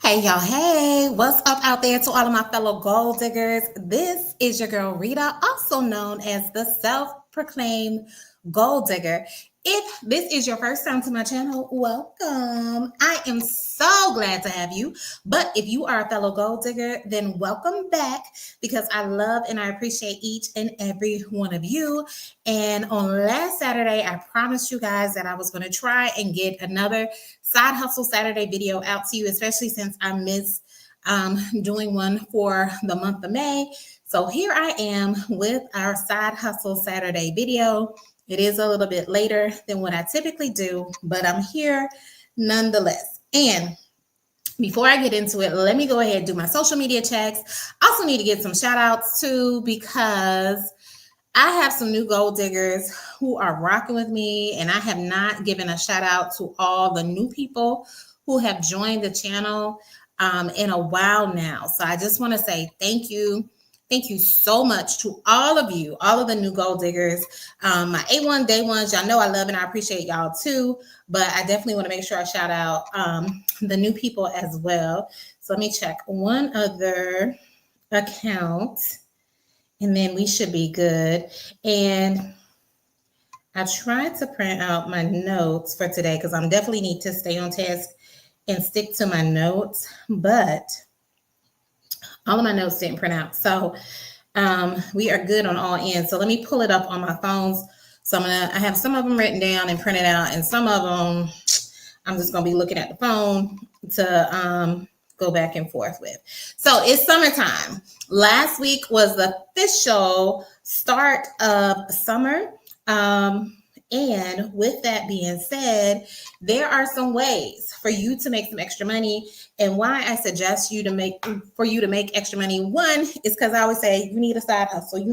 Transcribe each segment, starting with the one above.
Hey y'all, hey, what's up out there to all of my fellow gold diggers? This is your girl Rita, also known as the self-proclaimed gold digger. If this is your first time to my channel, welcome. I am so glad to have you. But if you are a fellow gold digger, then welcome back because I love and I appreciate each and every one of you. And on last Saturday, I promised you guys that I was going to try and get another Side Hustle Saturday video out to you, especially since I missed doing one for the month of May. So here I am with our Side Hustle Saturday video. It is a little bit later than what I typically do, but I'm here nonetheless. And before I get into it, let me go ahead and do my social media checks. I also need to get some shout outs too because I have some new gold diggers who are rocking with me, and I have not given a shout out to all the new people who have joined the channel in a while now. So I just want to say thank you. Thank you so much to all of you, all of the new gold diggers. My A1 day ones, y'all know I love and I appreciate y'all too, but I definitely want to make sure I shout out the new people as well. So let me check one other account and then we should be good. And I tried to print out my notes for today because I definitely need to stay on task and stick to my notes, but all of my notes didn't print out. So we are good on all ends. So let me pull it up on my phones. So I have some of them written down and printed out, and some of them I'm just gonna be looking at the phone to go back and forth with. So it's summertime. Last week was the official start of summer. And with that being said, there are some ways for you to make some extra money. And why I suggest you to make extra money. One is because I always say you need a side hustle.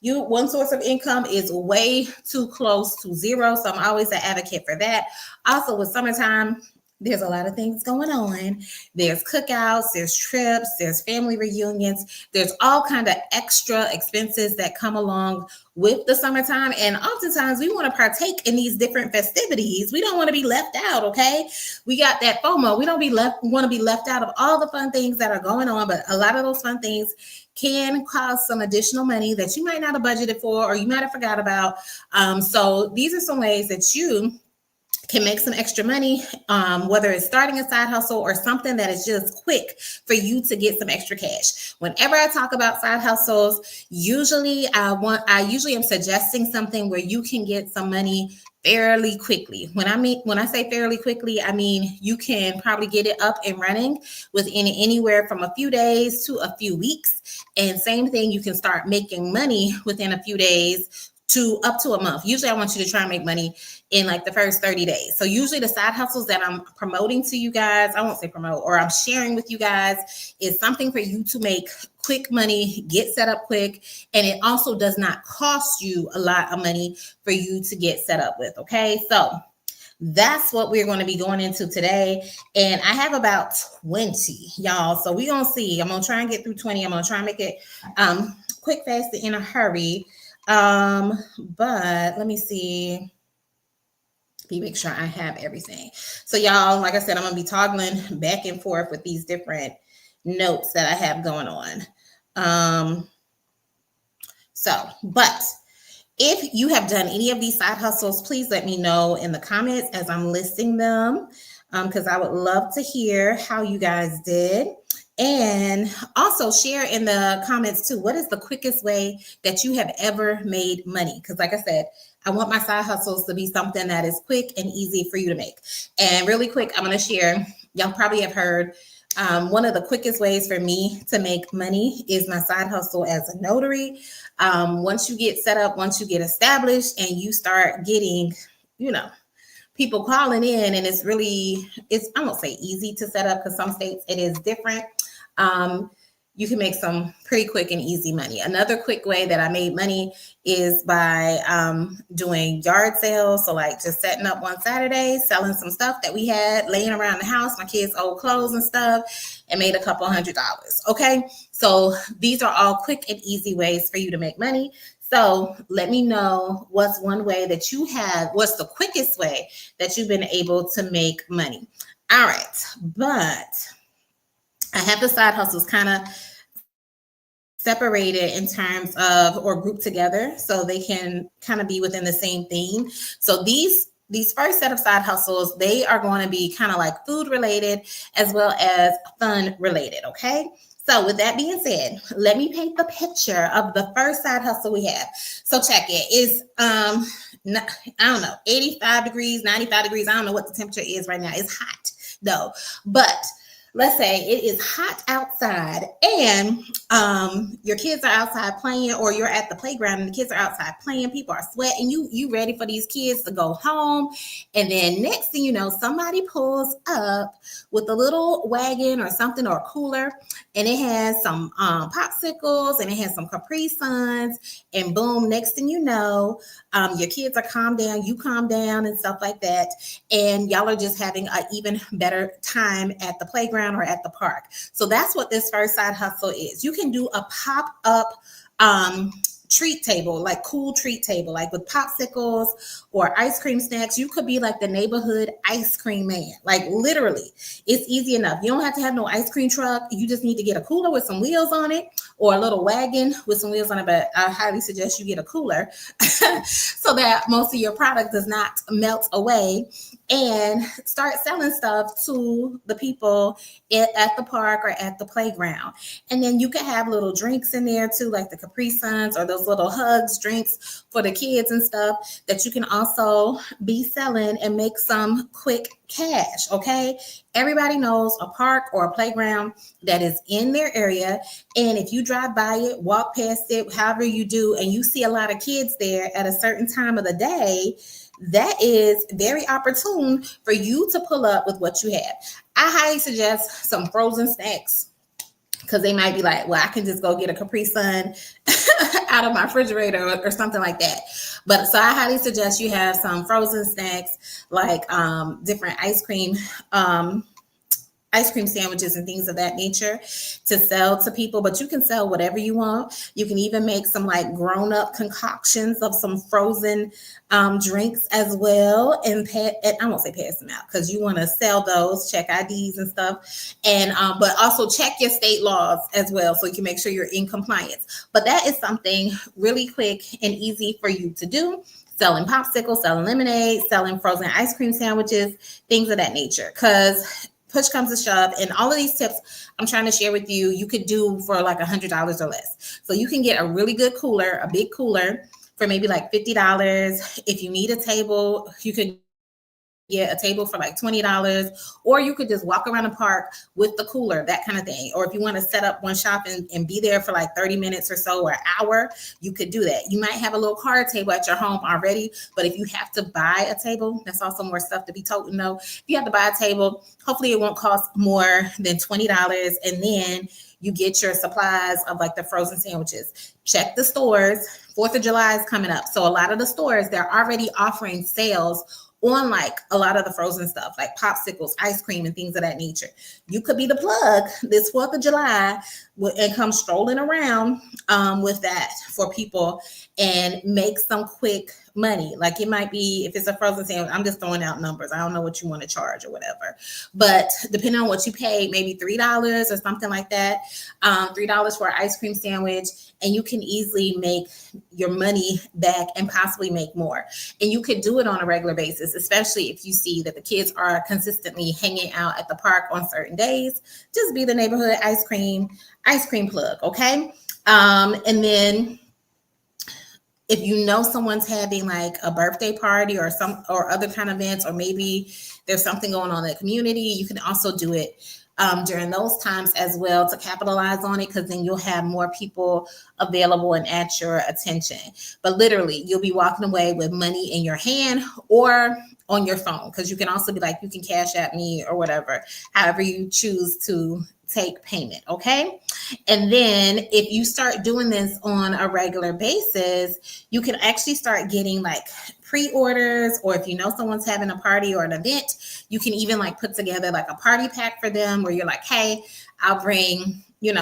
One source of income is way too close to zero. So I'm always an advocate for that. Also with summertime, there's a lot of things going on. There's cookouts, there's trips, there's family reunions, there's all kind of extra expenses that come along with the summertime. And oftentimes we want to partake in these different festivities. We don't want to be left out, okay? We got that FOMO. We don't want to be left out of all the fun things that are going on, but a lot of those fun things can cost some additional money that you might not have budgeted for or you might have forgot about. So these are some ways that you can make some extra money, whether it's starting a side hustle or something that is just quick for you to get some extra cash. Whenever I talk about side hustles, usually I usually am suggesting something where you can get some money fairly quickly. When I say fairly quickly, I mean you can probably get it up and running within anywhere from a few days to a few weeks. And same thing, you can start making money within a few days to up to a month. Usually I want you to try and make money in like the first 30 days. So usually the side hustles that I'm promoting to you guys, I won't say promote, or I'm sharing with you guys is something for you to make quick money, get set up quick. And it also does not cost you a lot of money for you to get set up with. Okay. So that's what we're going to be going into today. And I have about 20, y'all. So we're going to see. I'm going to try and get through 20. I'm going to try and make it quick, fast, and in a hurry. But let me see. Let me make sure I have everything. So y'all, like I said, I'm going to be toggling back and forth with these different notes that I have going on. But if you have done any of these side hustles, please let me know in the comments as I'm listing them, because I would love to hear how you guys did. And also share in the comments too, what is the quickest way that you have ever made money? Because like I said, I want my side hustles to be something that is quick and easy for you to make. And really quick, I'm going to share, y'all probably have heard, one of the quickest ways for me to make money is my side hustle as a notary. Once you get set up, once you get established and you start getting, people calling in, and I won't say easy to set up because some states it is different. You can make some pretty quick and easy money. Another quick way that I made money is by doing yard sales. So like just setting up one Saturday, selling some stuff that we had laying around the house, my kids' old clothes and stuff, and made a couple $100. Okay. So these are all quick and easy ways for you to make money. So let me know what's the quickest way that you've been able to make money. All right. But have the side hustles kind of separated in terms of or grouped together so they can kind of be within the same theme. So these first set of side hustles, they are going to be kind of like food related as well as fun related. Okay. So with that being said, let me paint the picture of the first side hustle we have. So check it. It's I don't know, 85 degrees, 95 degrees. I don't know what the temperature is right now. It's hot though. But let's say it is hot outside and your kids are outside playing, or you're at the playground and the kids are outside playing, people are sweating, you ready for these kids to go home, and then next thing you know, somebody pulls up with a little wagon or something, or a cooler, and it has some popsicles and it has some Capri Suns, and boom, next thing you know, your kids are calmed down, you calm down and stuff like that, and y'all are just having an even better time at the playground or at the park. So that's what this first side hustle is. You can do a pop-up treat table, like cool treat table, like with popsicles or ice cream snacks. You could be like the neighborhood ice cream man. Like literally, it's easy enough. You don't have to have no ice cream truck. You just need to get a cooler with some wheels on it, or a little wagon with some wheels on it. But I highly suggest you get a cooler so that most of your product does not melt away, and start selling stuff to the people at the park or at the playground. And then you can have little drinks in there too, like the Capri Suns or those little hugs drinks for the kids and stuff, that you can also be selling and make some quick cash. Okay. Everybody knows a park or a playground that is in their area. And if you drive by it, walk past it, however you do, and you see a lot of kids there at a certain time of the day, that is very opportune for you to pull up with what you have. I highly suggest some frozen snacks, because they might be like, well, I can just go get a Capri Sun out of my refrigerator or something like that. But so I highly suggest you have some frozen snacks, like different ice cream sandwiches and things of that nature to sell to people. But you can sell whatever you want. You can even make some like grown-up concoctions of some frozen drinks as well, and I won't say pass them out, because you want to sell those, check IDs and stuff, and but also check your state laws as well, so you can make sure you're in compliance. But that is something really quick and easy for you to do. Selling popsicles, selling lemonade, selling frozen ice cream sandwiches, things of that nature. Because push comes to shove, and all of these tips I'm trying to share with you, you could do for like $100 or less. So you can get a really good cooler, a big cooler, for maybe like $50. If you need a table, you could get a table for like $20, or you could just walk around the park with the cooler, that kind of thing. Or if you want to set up one shop and be there for like 30 minutes or so, or an hour, you could do that. You might have a little card table at your home already, but if you have to buy a table, that's also more stuff to be told. No, if you have to buy a table, hopefully it won't cost more than $20, and then you get your supplies of like the frozen sandwiches. Check the stores. 4th of July is coming up. So a lot of the stores, they're already offering sales on like a lot of the frozen stuff, like popsicles, ice cream, and things of that nature. You could be the plug this 4th of July and come strolling around with that for people and make some quick money. Like it might be, if it's a frozen sandwich, I'm just throwing out numbers. I don't know what you want to charge or whatever, but depending on what you paid, maybe $3 or something like that, $3 for an ice cream sandwich, and you can easily make your money back and possibly make more. And you could do it on a regular basis, especially if you see that the kids are consistently hanging out at the park on certain days. Just be the neighborhood ice cream plug, okay? And then if you know someone's having like a birthday party or other kind of events, or maybe there's something going on in the community, you can also do it during those times as well to capitalize on it, because then you'll have more people available and at your attention. But literally, you'll be walking away with money in your hand or on your phone, because you can also be like, you can cash at me or whatever, however you choose to take payment. Okay. And then if you start doing this on a regular basis, you can actually start getting like pre-orders, or if you know someone's having a party or an event, you can even like put together like a party pack for them, where you're like, hey, I'll bring, you're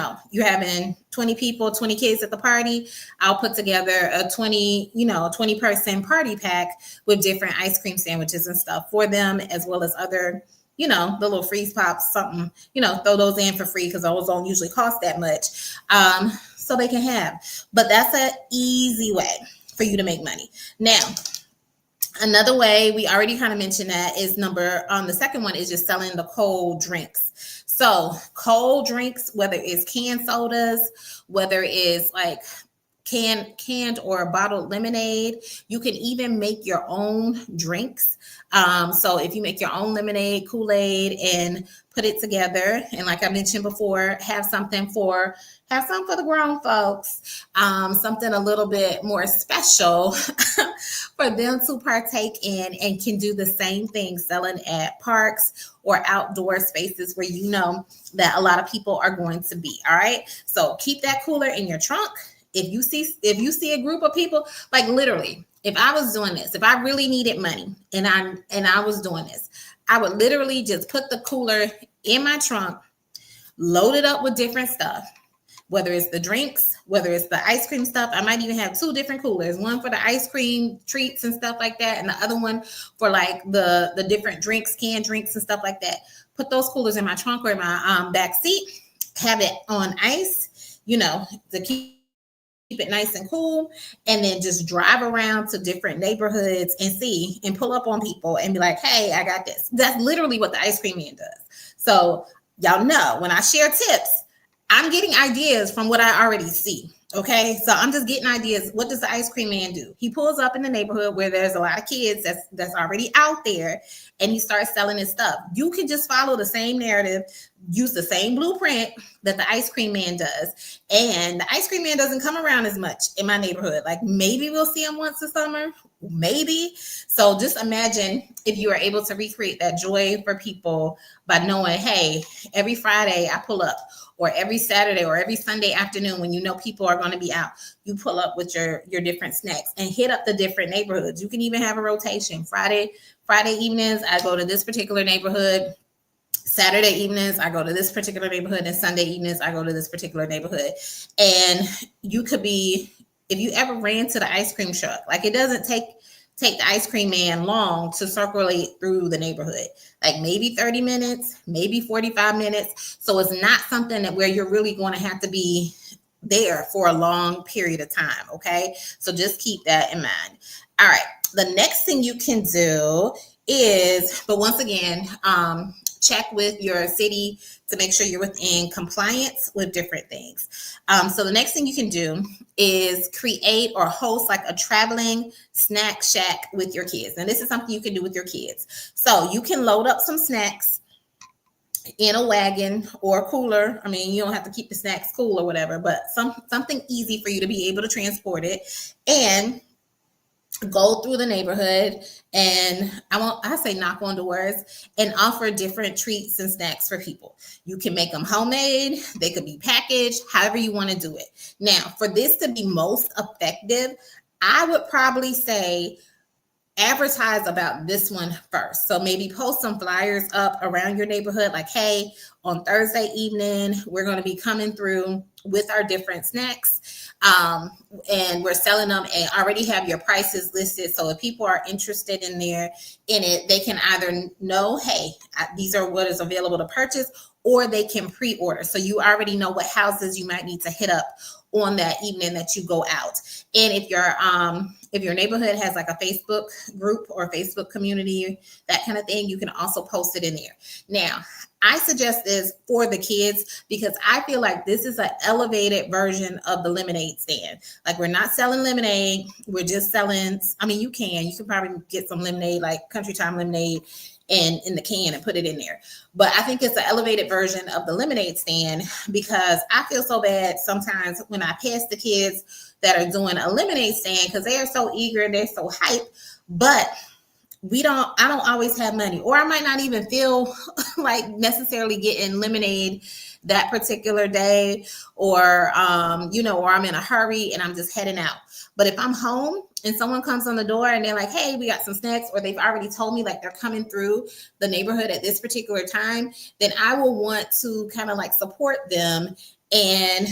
having 20 people, 20 kids at the party. I'll put together a 20 person party pack with different ice cream sandwiches and stuff for them, as well as other the little freeze pops, something, throw those in for free because those don't usually cost that much. So they can have. But that's an easy way for you to make money. Now, another way, we already kind of mentioned that, is the second one is just selling the cold drinks. So cold drinks, whether it's canned sodas, whether it's like canned or bottled lemonade, you can even make your own drinks. So if you make your own lemonade, Kool-Aid, and put it together, and like I mentioned before, have some for the grown folks, something a little bit more special for them to partake in, and can do the same thing selling at parks or outdoor spaces where you know that a lot of people are going to be. All right. So keep that cooler in your trunk. If you see a group of people, like literally, if I was doing this, if I really needed money and I was doing this, I would literally just put the cooler in my trunk, load it up with different stuff, whether it's the drinks, whether it's the ice cream stuff. I might even have 2 different coolers, one for the ice cream treats and stuff like that, and the other one for like the different drinks, canned drinks and stuff like that. Put those coolers in my trunk or in my back seat, have it on ice, to keep it nice and cool, and then just drive around to different neighborhoods and pull up on people and be like, hey, I got this. That's literally what the ice cream man does. So y'all know when I share tips, I'm getting ideas from what I already see. Okay, so I'm just getting ideas. What does the ice cream man do? He pulls up in the neighborhood where there's a lot of kids that's already out there, and he starts selling his stuff. You can just follow the same narrative, use the same blueprint that the ice cream man does. And the ice cream man doesn't come around as much in my neighborhood. Like maybe we'll see him once a summer, maybe. So just imagine if you are able to recreate that joy for people by knowing, hey, every Friday I pull up, or every Saturday or every Sunday afternoon when you know people are going to be out, you pull up with your different snacks and hit up the different neighborhoods. You can even have a rotation. Friday evenings, I go to this particular neighborhood. Saturday evenings, I go to this particular neighborhood, and Sunday evenings, I go to this particular neighborhood. And you could be, if you ever ran to the ice cream truck, like it doesn't take the ice cream man long to circulate through the neighborhood, like maybe 30 minutes, maybe 45 minutes. So it's not something that where you're really going to have to be there for a long period of time. Okay. So just keep that in mind. All right. The next thing you can do is, but once again, check with your city to make sure you're within compliance with different things. So the next thing you can do is create or host like a traveling snack shack with your kids. And this is something you can do with your kids. So you can load up some snacks in a wagon or a cooler. I mean, you don't have to keep the snacks cool or whatever, but something easy for you to be able to transport it, and go through the neighborhood and I say knock on doors and offer different treats and snacks for people. You can make them homemade. They could be packaged, however you want to do it. Now, for this to be most effective, I would probably say advertise about this one first. So maybe post some flyers up around your neighborhood, like, hey, on Thursday evening, we're going to be coming through with our different snacks. And we're selling them and already have your prices listed. So if people are interested in it, they can either know, hey, these are what is available to purchase, or they can pre-order. So you already know what houses you might need to hit up on that evening that you go out. And if your neighborhood has like a Facebook group or a Facebook community, that kind of thing, you can also post it in there. Now, I suggest this for the kids because I feel like this is an elevated version of the lemonade stand. Like, we're not selling lemonade. We're just selling, I mean, you can probably get some lemonade, like Country Time lemonade, and in the can and put it in there. But I think it's an elevated version of the lemonade stand because I feel so bad sometimes when I pass the kids that are doing a lemonade stand because they are so eager and they're so hyped, but I don't always have money, or I might not even feel like necessarily getting lemonade that particular day, or or I'm in a hurry and I'm just heading out. But if I'm home and someone comes on the door and they're like, hey, we got some snacks, or they've already told me like they're coming through the neighborhood at this particular time, then I will want to kind of like support them and,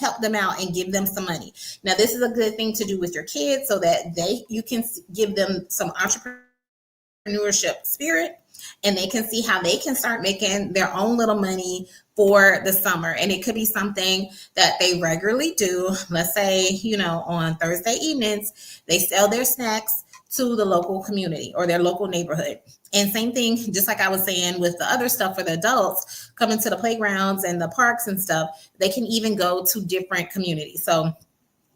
help them out and give them some money. Now, this is a good thing to do with your kids so that you can give them some entrepreneurship spirit. and they can see how they can start making their own little money for the summer. And it could be something that they regularly do. Let's say, on Thursday evenings, they sell their snacks to the local community or their local neighborhood. And same thing, just like I was saying with the other stuff for the adults, coming to the playgrounds and the parks and stuff, they can even go to different communities. So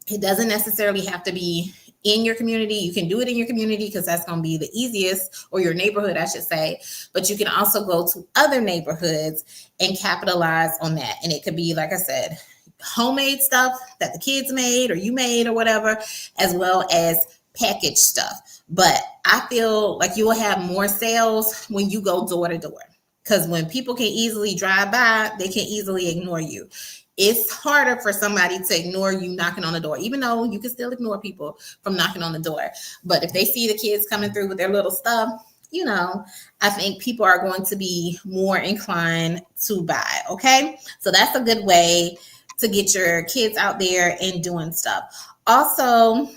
it doesn't necessarily have to be in your community. You can do it in your community because that's going to be the easiest, or your neighborhood, I should say. But you can also go to other neighborhoods and capitalize on that. And it could be, like I said, homemade stuff that the kids made or you made or whatever, as well as packaged stuff. But I feel like you will have more sales when you go door to door, because when people can easily drive by, they can easily ignore you. It's harder for somebody to ignore you knocking on the door, even though you can still ignore people from knocking on the door. But if they see the kids coming through with their little stuff, I think people are going to be more inclined to buy. Okay. So that's a good way to get your kids out there and doing stuff. Also,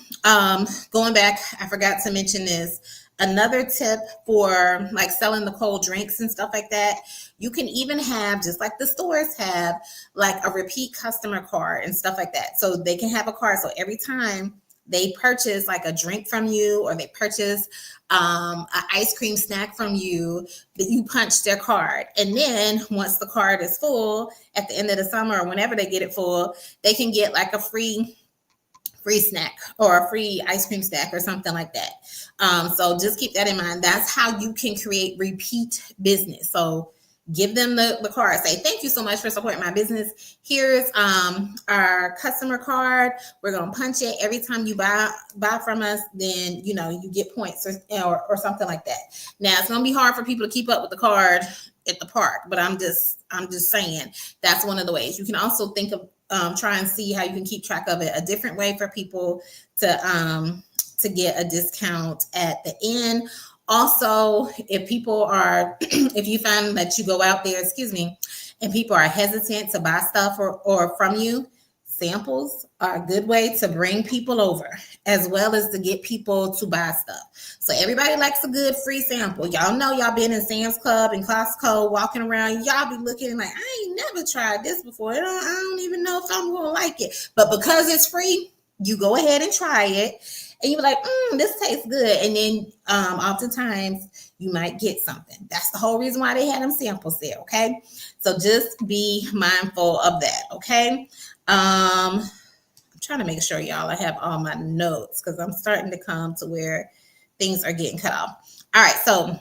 going back, I forgot to mention this. Another tip for like selling the cold drinks and stuff like that, you can even have, just like the stores have, like a repeat customer card and stuff like that. So they can have a card. So every time they purchase like a drink from you, or they purchase an ice cream snack from you, that you punch their card. And then once the card is full at the end of the summer, or whenever they get it full, they can get like a free snack or a free ice cream snack or something like that. So just keep that in mind. That's how you can create repeat business. So give them the card. Say, thank you so much for supporting my business. Here's our customer card. We're going to punch it every time you buy from us. Then, you get points or something like that. Now, it's going to be hard for people to keep up with the card at the park, but I'm just saying that's one of the ways. You can also think of try and see how you can keep track of it a different way for people to get a discount at the end. Also, if you find that you go out there, and people are hesitant to buy stuff or from you, samples are a good way to bring people over, as well as to get people to buy stuff. So everybody likes a good free sample. Y'all know, y'all been in Sam's Club and Costco walking around. Y'all be looking like, I ain't never tried this before. I don't even know if I'm going to like it. But because it's free, you go ahead and try it. And you be like, this tastes good. And then oftentimes you might get something. That's the whole reason why they had them samples there, okay? So just be mindful of that, okay? I'm trying to make sure, y'all, I have all my notes, because I'm starting to come to where things are getting cut off. All right, so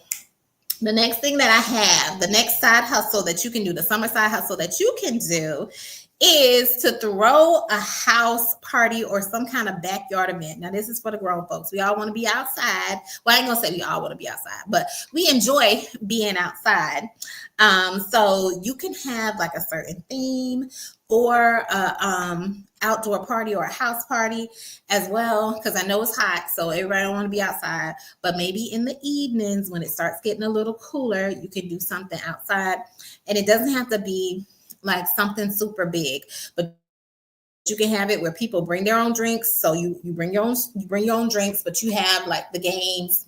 the next thing that I have, the next side hustle that you can do, the summer side hustle that you can do, is to throw a house party or some kind of backyard event. Now, this is for the grown folks. We all want to be outside. Well, I ain't gonna say we all want to be outside, but we enjoy being outside. So you can have like a certain theme for a outdoor party or a house party as well, because I know it's hot, so everybody don't want to be outside. But maybe in the evenings when it starts getting a little cooler, you can do something outside, and it doesn't have to be like something super big, but you can have it where people bring their own drinks. So you bring your own drinks, but you have like the games,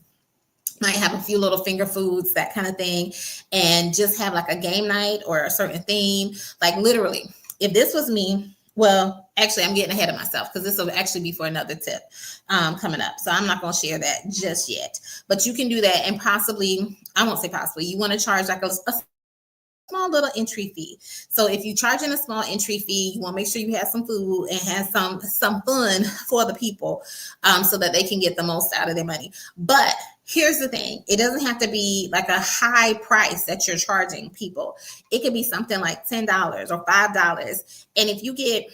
might have a few little finger foods, that kind of thing, and just have like a game night or a certain theme. Like literally, if this was me, well, actually, I'm getting ahead of myself, because this will actually be for another tip coming up. So I'm not going to share that just yet, but you can do that. And possibly, I won't say possibly, you want to charge like a small little entry fee. So if you charge in a small entry fee, you want to make sure you have some food and have some fun for the people, so that they can get the most out of their money. But here's the thing. It doesn't have to be like a high price that you're charging people. It could be something like $10 or $5. And if you get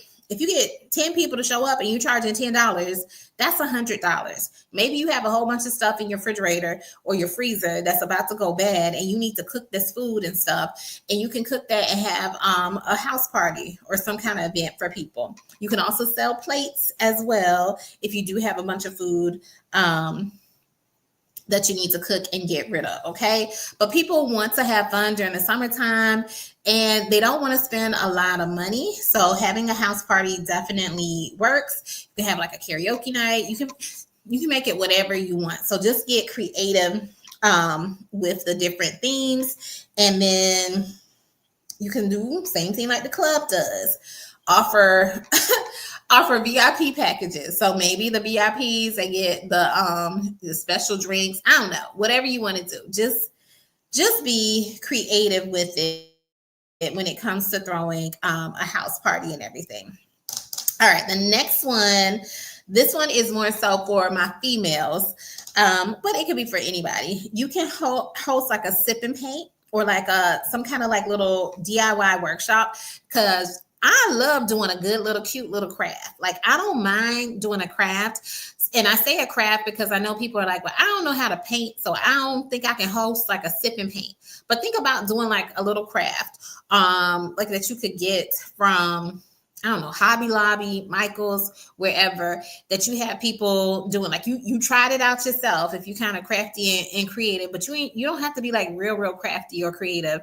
10 people to show up and you're charging $10, that's $100. Maybe you have a whole bunch of stuff in your refrigerator or your freezer that's about to go bad, and you need to cook this food and stuff, and you can cook that and have a house party or some kind of event for people. You can also sell plates as well if you do have a bunch of food that you need to cook and get rid of, okay? But people want to have fun during the summertime, and they don't want to spend a lot of money. So having a house party definitely works. You can have like a karaoke night. You can make it whatever you want. So just get creative with the different themes. And then you can do same thing like the club does. Offer offer VIP packages. So maybe the VIPs, they get the special drinks. I don't know. Whatever you want to do. Just be creative with it when it comes to throwing a house party and everything. All right, the next one. This one is more so for my females, but it could be for anybody. You can host like a sip and paint or like some kind of like little DIY workshop, because I love doing a good little cute little craft. Like I don't mind doing a craft. And I say a craft because I know people are like, well, I don't know how to paint, so I don't think I can host like a sip and paint. But think about doing like a little craft, like that you could get from, I don't know, Hobby Lobby, Michael's, wherever, that you have people doing. Like you tried it out yourself if you kind of crafty and creative, but you don't have to be like real crafty or creative,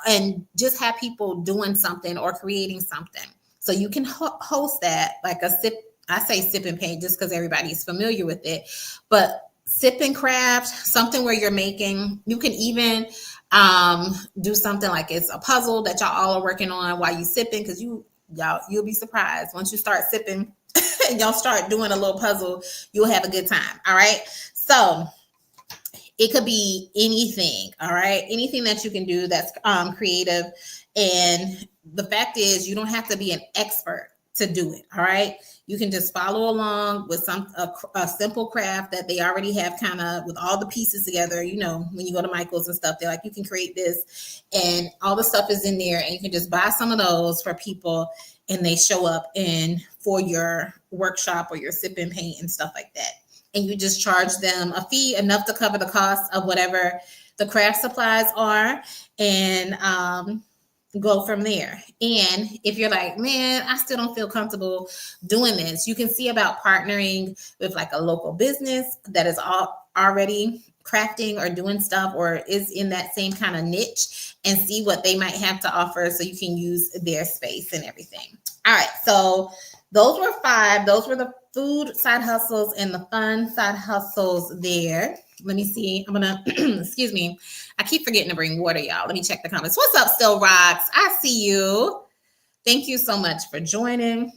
and just have people doing something or creating something. So you can host that like a sip. I say sip and paint just because everybody's familiar with it, but sip and craft, something where you're making. You can even do something like it's a puzzle that y'all all are working on while you sipping, because you'll be surprised once you start sipping and y'all start doing a little puzzle, you'll have a good time. All right, so it could be anything. All right, anything that you can do that's creative. And the fact is, you don't have to be an expert to do it. All right, you can just follow along with a simple craft that they already have, kind of with all the pieces together. You know, when you go to Michael's and stuff, they're like, you can create this, and all the stuff is in there, and you can just buy some of those for people, and they show up in for your workshop or your sip and paint and stuff like that. And you just charge them a fee enough to cover the cost of whatever the craft supplies are, and go from there. And if you're like, man, I still don't feel comfortable doing this, you can see about partnering with like a local business that is already crafting or doing stuff or is in that same kind of niche, and see what they might have to offer so you can use their space and everything. All right, so those were 5. Those were the food side hustles and the fun side hustles there. Let me see. I'm gonna excuse me. I keep forgetting to bring water, y'all. Let me check the comments. What's up, Still Rocks? I see you. Thank you so much for joining.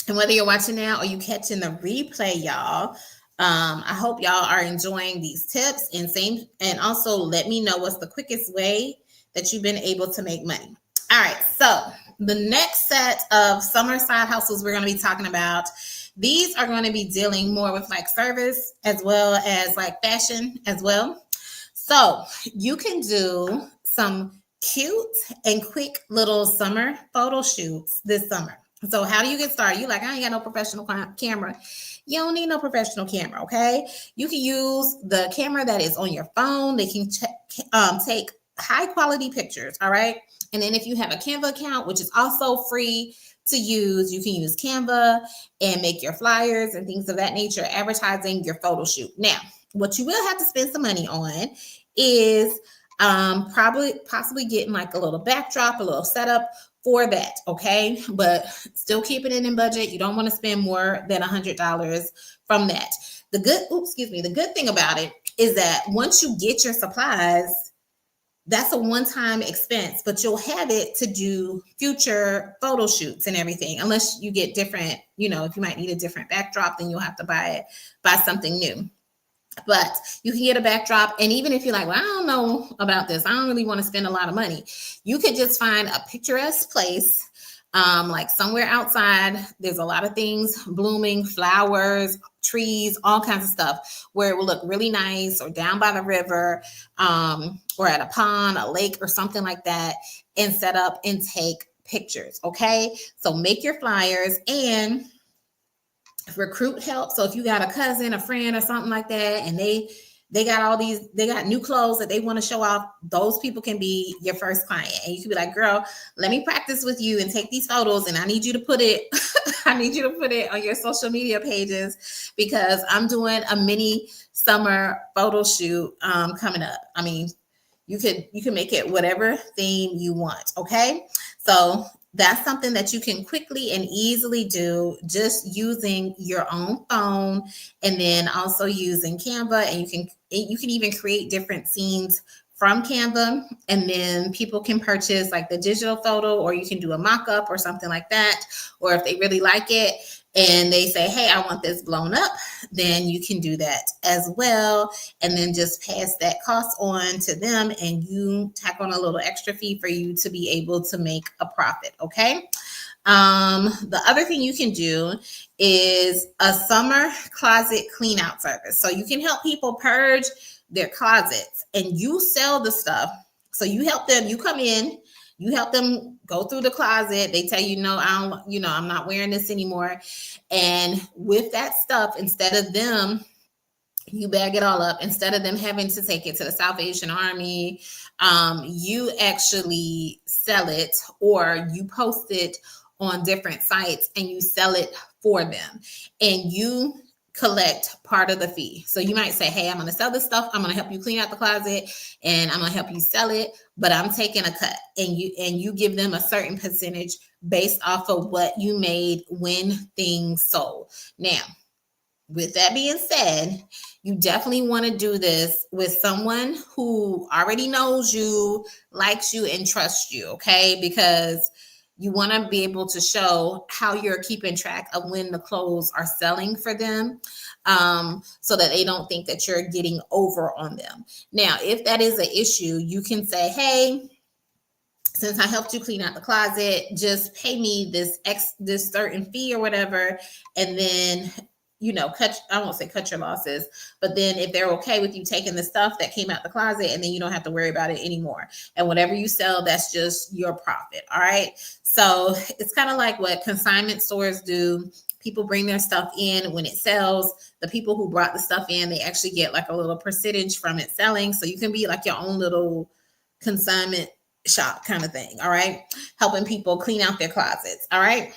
And whether you're watching now or you catching the replay, y'all, I hope y'all are enjoying these tips, and also let me know what's the quickest way that you've been able to make money. All right, so the next set of summer side hustles we're going to be talking about, these are going to be dealing more with like service as well as like fashion as well. So you can do some cute and quick little summer photo shoots this summer. So how do you get started? You like, I ain't got no professional camera. You don't need no professional camera, okay? You can use the camera that is on your phone. They can take high quality pictures, all right? And then if you have a Canva account, which is also free to use, you can use Canva and make your flyers and things of that nature, advertising your photo shoot. Now, what you will have to spend some money on is possibly getting like a little backdrop, a little setup for that, okay? But still keeping it in budget. You don't want to spend more than $100 from that. The good thing about it is that once you get your supplies, that's a one-time expense, but you'll have it to do future photo shoots and everything, unless you get different, if you might need a different backdrop, then you'll have to buy something new. But you can get a backdrop. And even if you're like, well, I don't know about this, I don't really want to spend a lot of money, you could just find a picturesque place, like somewhere outside. There's a lot of things blooming, flowers, trees, all kinds of stuff where it will look really nice, or down by the river, or at a pond, a lake, or something like that, and set up and take pictures. Okay. So make your flyers and recruit help. So if you got a cousin, a friend, or something like that, and they got new clothes that they want to show off, those people can be your first client. And you can be like, girl, let me practice with you and take these photos, and I need you to put it on your social media pages, because I'm doing a mini summer photo shoot coming up. I mean, you can make it whatever theme you want. Okay. So That's something that you can quickly and easily do just using your own phone, and then also using Canva. And you can even create different scenes from Canva, and then people can purchase like the digital photo, or you can do a mock-up or something like that. Or if they really like it and they say, hey, I want this blown up, then you can do that as well, and then just pass that cost on to them, and you tack on a little extra fee for you to be able to make a profit. Okay. The other thing you can do is a summer closet clean out service. So you can help people purge their closets, and you sell the stuff. So you help them, you come in, you help them go through the closet. They tell you, no, I don't, I'm not wearing this anymore. And with that stuff, instead of them, you bag it all up, instead of them having to take it to the Salvation Army, you actually sell it, or you post it on different sites and you sell it for them, and you collect part of the fee. So you might say, hey, I'm going to sell this stuff, I'm going to help you clean out the closet, and I'm going to help you sell it, but I'm taking a cut. And you give them a certain percentage based off of what you made when things sold. Now, with that being said, you definitely want to do this with someone who already knows you, likes you, and trusts you, okay? Because you want to be able to show how you're keeping track of when the clothes are selling for them, so that they don't think that you're getting over on them. Now, if that is an issue, you can say, hey, since I helped you clean out the closet, just pay me this certain fee or whatever, and then I won't say cut your losses, but then if they're okay with you taking the stuff that came out the closet, and then you don't have to worry about it anymore. And whatever you sell, that's just your profit. All right. So it's kind of like what consignment stores do. People bring their stuff in when it sells. The people who brought the stuff in, they actually get like a little percentage from it selling. So you can be like your own little consignment shop kind of thing. All right. Helping people clean out their closets. All right.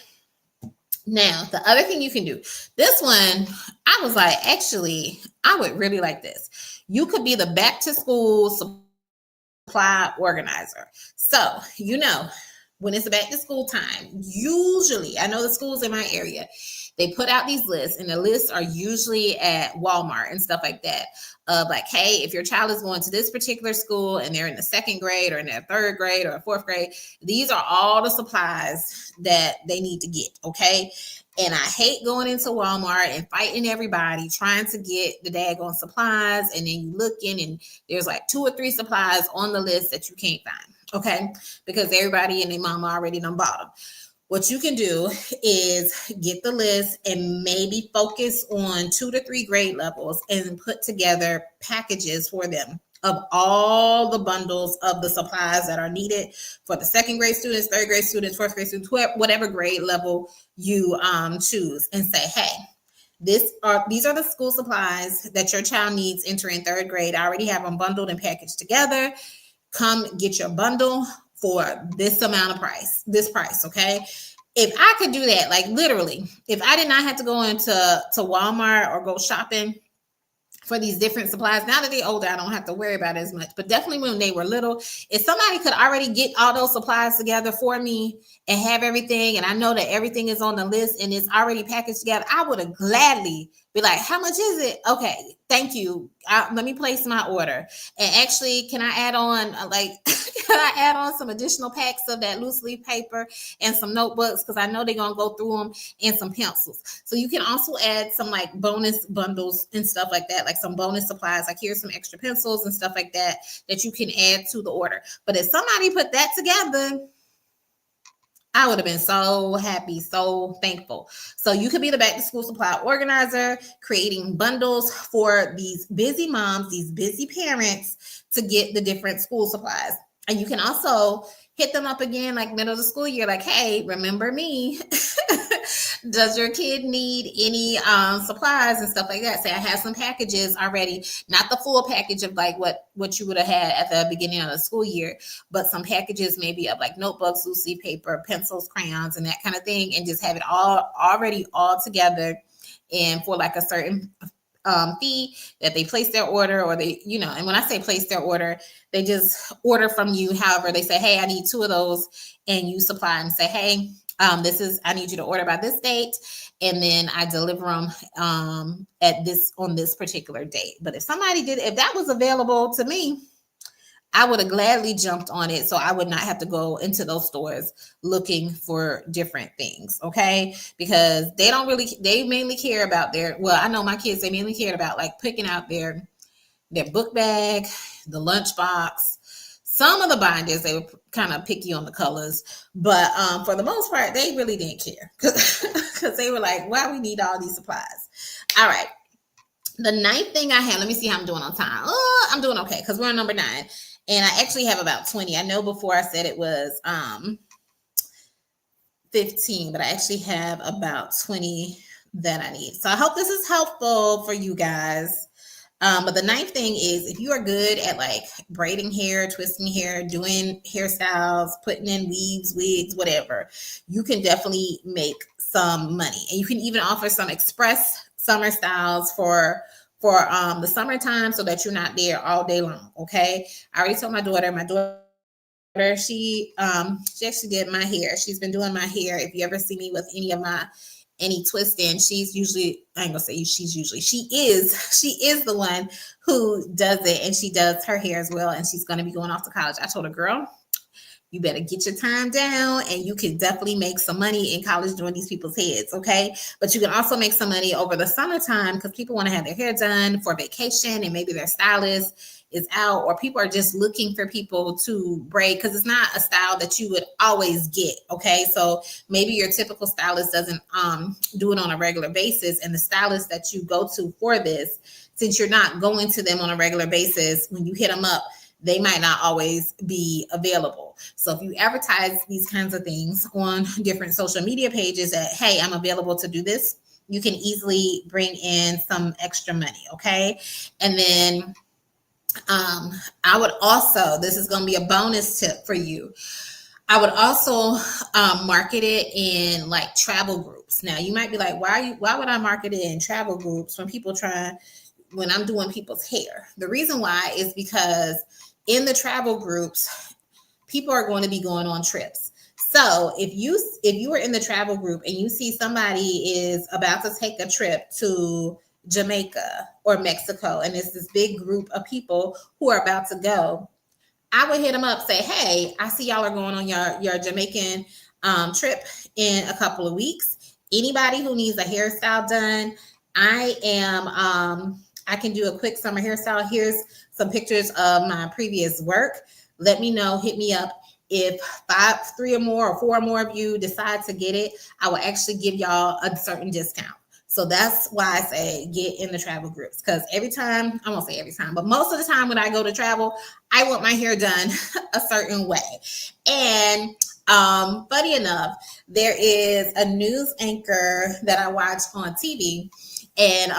Now, the other thing you can do, this one, I was like, actually, I would really like this. You could be the back to school supply organizer. So, when it's back to school time, usually, I know the schools in my area, they put out these lists, and the lists are usually at Walmart and stuff like that. Of like, hey, if your child is going to this particular school and they're in the second grade or in their third grade or fourth grade, these are all the supplies that they need to get. Okay. And I hate going into Walmart and fighting everybody trying to get the daggone supplies. And then you looking and there's like 2 or 3 supplies on the list that you can't find. Okay. Because everybody and their mama already done bought them. What you can do is get the list and maybe focus on 2 to 3 grade levels and put together packages for them of all the bundles of the supplies that are needed for the second grade students, third grade students, fourth grade students, whatever grade level you choose, and say, hey, these are the school supplies that your child needs entering third grade. I already have them bundled and packaged together. Come get your bundle for this price. Okay. If I could do that, like literally, if I did not have to go into Walmart or go shopping for these different supplies, now that they're older, I don't have to worry about it as much. But definitely when they were little, if somebody could already get all those supplies together for me and have everything, and I know that everything is on the list and it's already packaged together, I would have gladly be like, how much is it? Okay, thank you. Let me place my order. And actually, can I add on some additional packs of that loose leaf paper and some notebooks? Because I know they're going to go through them, and some pencils. So you can also add some like bonus bundles and stuff like that, like some bonus supplies. Like here's some extra pencils and stuff like that you can add to the order. But if somebody put that together, I would have been so happy, so thankful. So you could be the back to school supply organizer, creating bundles for these busy moms, these busy parents to get the different school supplies. And you can also hit them up again, like middle of the school year, like, hey, remember me? Does your kid need any supplies and stuff like that? Say, I have some packages already, not the full package of like what you would have had at the beginning of the school year, but some packages maybe of like notebooks, loose leaf paper, pencils, crayons, and that kind of thing, and just have it all together and for like a certain fee that they place their order, or they, and when I say place their order, they just order from you. However, they say, hey, I need 2 of those, and you supply and say, hey, I need you to order by this date, and then I deliver them on this particular date. But if that was available to me, I would have gladly jumped on it, so I would not have to go into those stores looking for different things, okay? Because they mainly care about I know my kids, they mainly cared about like picking out their book bag, the lunchbox. Some of the binders, they were kind of picky on the colors, but for the most part, they really didn't care because they were like, why we need all these supplies? All right. The 9th thing I had, let me see how I'm doing on time. Oh, I'm doing okay because we're on number 9. And I actually have about 20. I know before I said it was 15, but I actually have about 20 that I need. So I hope this is helpful for you guys. But the 9th thing is, if you are good at like braiding hair, twisting hair, doing hairstyles, putting in weaves, wigs, whatever, you can definitely make some money. And you can even offer some express summer styles for the summertime, so that you're not there all day long. Okay. I already told my daughter, she actually did my hair. She's been doing my hair. If you ever see me with any twisting, she is the one who does it, and she does her hair as well. And she's going to be going off to college. I told her, girl, you better get your time down, and you can definitely make some money in college doing these people's heads, okay? But you can also make some money over the summertime because people want to have their hair done for vacation, and maybe their stylist is out, or people are just looking for people to braid because it's not a style that you would always get, okay? So maybe your typical stylist doesn't do it on a regular basis, and the stylist that you go to for this, since you're not going to them on a regular basis, when you hit them up, they might not always be available. So if you advertise these kinds of things on different social media pages that, hey, I'm available to do this, you can easily bring in some extra money, okay? And then I would also, this is going to be a bonus tip for you, I would also market it in like travel groups. Now you might be like, why would I market it in travel groups when I'm doing people's hair? The reason why is because in the travel groups, people are going to be going on trips. So if you are in the travel group and you see somebody is about to take a trip to Jamaica or Mexico, and it's this big group of people who are about to go, I would hit them up, say, hey, I see y'all are going on your Jamaican trip in a couple of weeks. Anybody who needs a hairstyle done, I can do a quick summer hairstyle. Here's some pictures of my previous work. Let me know, hit me up. If 3 or more or 4 or more of you decide to get it, I will actually give y'all a certain discount. So that's why I say get in the travel groups, because every time, I won't say every time, but most of the time when I go to travel, I want my hair done a certain way. And funny enough, there is a news anchor that I watch on TV, and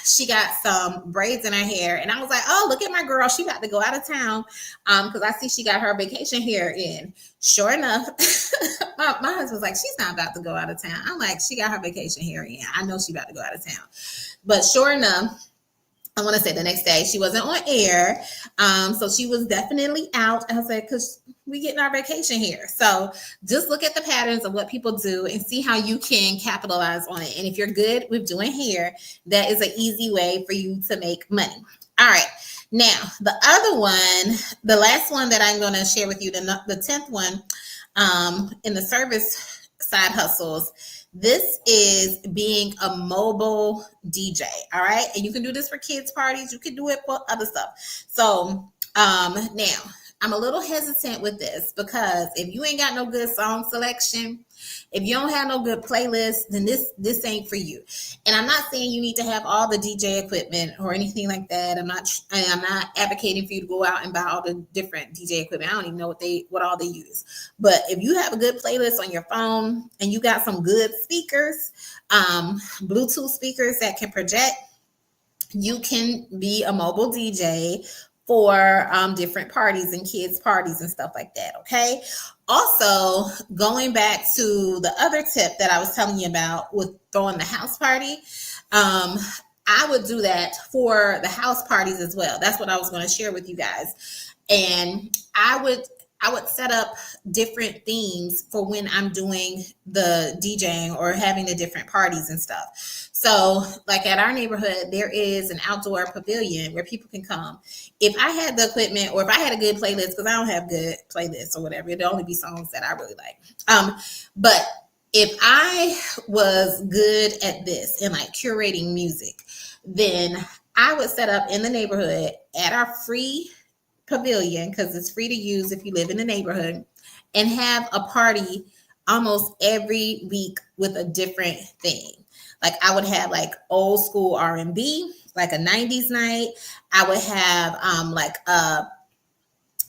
she got some braids in her hair, and I was like, oh, look at my girl, she about to go out of town, because I see she got her vacation hair in. Sure enough, my husband's like, she's not about to go out of town. I'm like, she got her vacation hair in. I know she about to go out of town. But sure enough, I want to say the next day, she wasn't on air. So she was definitely out. I was like, because we getting our vacation here. So just look at the patterns of what people do and see how you can capitalize on it. And if you're good with doing hair, that is an easy way for you to make money. All right. Now, the other one, the last one that I'm going to share with you, the 10th one, in the service side hustles, this is being a mobile DJ. All right. And you can do this for kids' parties. You can do it for other stuff. So now I'm a little hesitant with this, because if you ain't got no good song selection, if you don't have no good playlist, then this ain't for you. And I'm not saying you need to have all the DJ equipment or anything like that. I'm not advocating for you to go out and buy all the different DJ equipment. I don't even know what all they use. But if you have a good playlist on your phone and you got some good speakers, Bluetooth speakers that can project, you can be a mobile DJ for different parties and kids' parties and stuff like that, okay? Also, going back to the other tip that I was telling you about with throwing the house party, I would do that for the house parties as well. That's what I was going to share with you guys. And I would set up different themes for when I'm doing the DJing or having the different parties and stuff. So, like at our neighborhood, there is an outdoor pavilion where people can come. If I had the equipment or if I had a good playlist, because I don't have good playlists or whatever, it'd only be songs that I really like. But if I was good at this and like curating music, then I would set up in the neighborhood at our free pavilion, because it's free to use if you live in the neighborhood, and have a party almost every week with a different thing. Like I would have like old school R&B, like a 90s night. I would have like a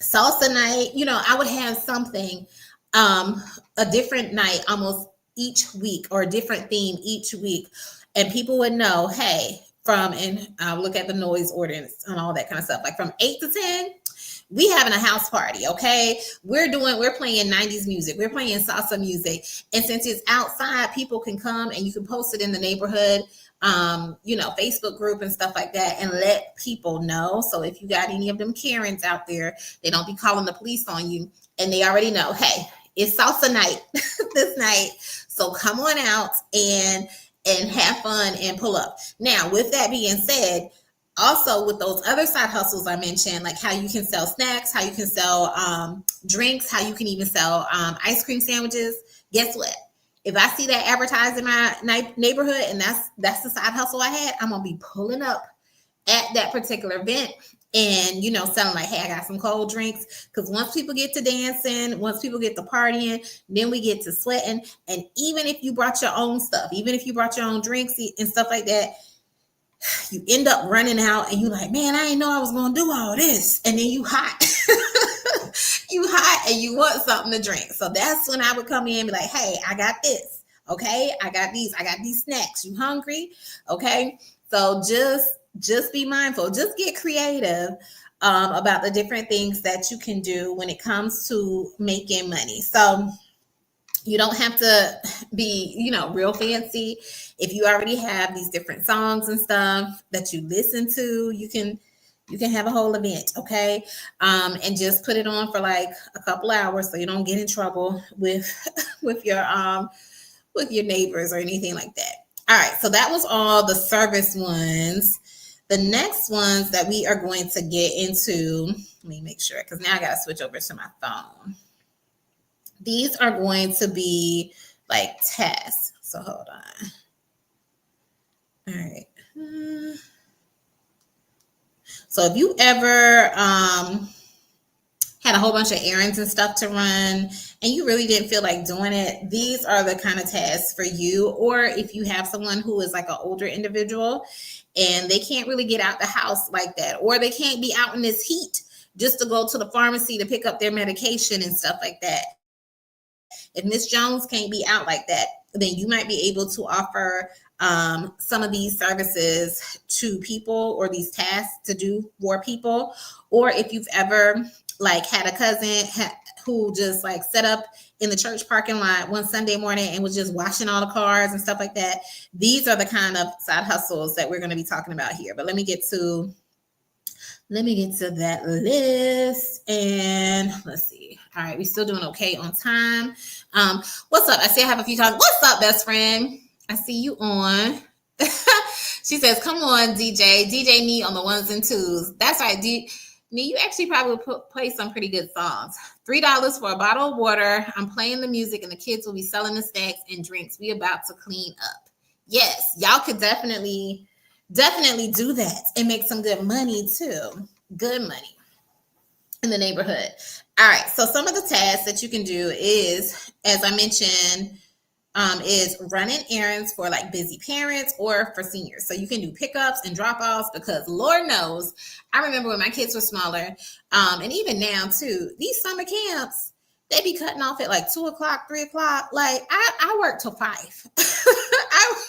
salsa night. I would have something, a different night almost each week, or a different theme each week. And people would know, hey, and I'll look at the noise ordinance and all that kind of stuff. Like from 8 to 10, we having a house party, okay? We're playing 90s music. We're playing salsa music. And since it's outside, people can come and you can post it in the neighborhood, Facebook group and stuff like that, and let people know. So if you got any of them Karens out there, they don't be calling the police on you, and they already know, hey, it's salsa night this night. So come on out and have fun and pull up. Now, with that being said, also with those other side hustles I mentioned, like how you can sell snacks, how you can sell drinks, how you can even sell ice cream sandwiches. Guess what? If I see that advertised in my neighborhood and that's the side hustle I had, I'm gonna be pulling up at that particular event and selling like, hey, I got some cold drinks. Because once people get to dancing, once people get to partying, then we get to sweating. And even if you brought your own stuff, even if you brought your own drinks and stuff like that, you end up running out and you like, man, I didn't know I was gonna do all this. And then you hot. You hot and you want something to drink. So that's when I would come in and be like, hey, I got this. Okay, I got these snacks. You hungry? Okay. So just be mindful. Just get creative about the different things that you can do when it comes to making money. So you don't have to be, real fancy. If you already have these different songs and stuff that you listen to, you can have a whole event, okay? And just put it on for like a couple hours so you don't get in trouble with your neighbors or anything like that. All right, so that was all the service ones. The next ones that we are going to get into, let me make sure, because now I got to switch over to my phone. These are going to be like tasks. So hold on. All right. So if you ever had a whole bunch of errands and stuff to run and you really didn't feel like doing it, these are the kind of tasks for you. Or if you have someone who is like an older individual and they can't really get out the house like that, or they can't be out in this heat just to go to the pharmacy to pick up their medication and stuff like that. If Miss Jones can't be out like that, then you might be able to offer some of these services to people, or these tasks to do for people. Or if you've ever like had a cousin who just like set up in the church parking lot one Sunday morning and was just washing all the cars and stuff like that. These are the kind of side hustles that we're going to be talking about here. But let me get to that list, and let's see. All right, we're still doing okay on time. What's up? I see I have a few times. What's up, best friend? I see you on. She says, come on, DJ Nee on the ones and twos. That's right, Nee, you actually probably play some pretty good songs. $3 for a bottle of water. I'm playing the music and the kids will be selling the snacks and drinks. We about to clean up. Yes, y'all could definitely do that and make some good money too. Good money in the neighborhood. All right. So some of the tasks that you can do is, as I mentioned, is running errands for like busy parents or for seniors. So you can do pickups and drop-offs, because Lord knows, I remember when my kids were smaller, and even now too, these summer camps, they be cutting off at like 2 o'clock, 3 o'clock. Like I work till 5.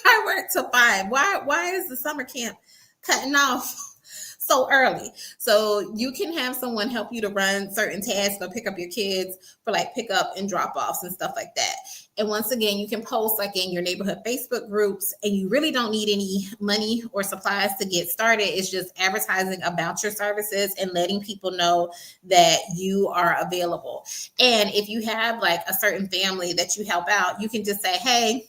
I work till 5. Why is the summer camp cutting off so early? So you can have someone help you to run certain tasks or pick up your kids for like pickup and drop offs and stuff like that. And once again, you can post like in your neighborhood Facebook groups, and you really don't need any money or supplies to get started. It's just advertising about your services and letting people know that you are available. And if you have like a certain family that you help out, you can just say, hey,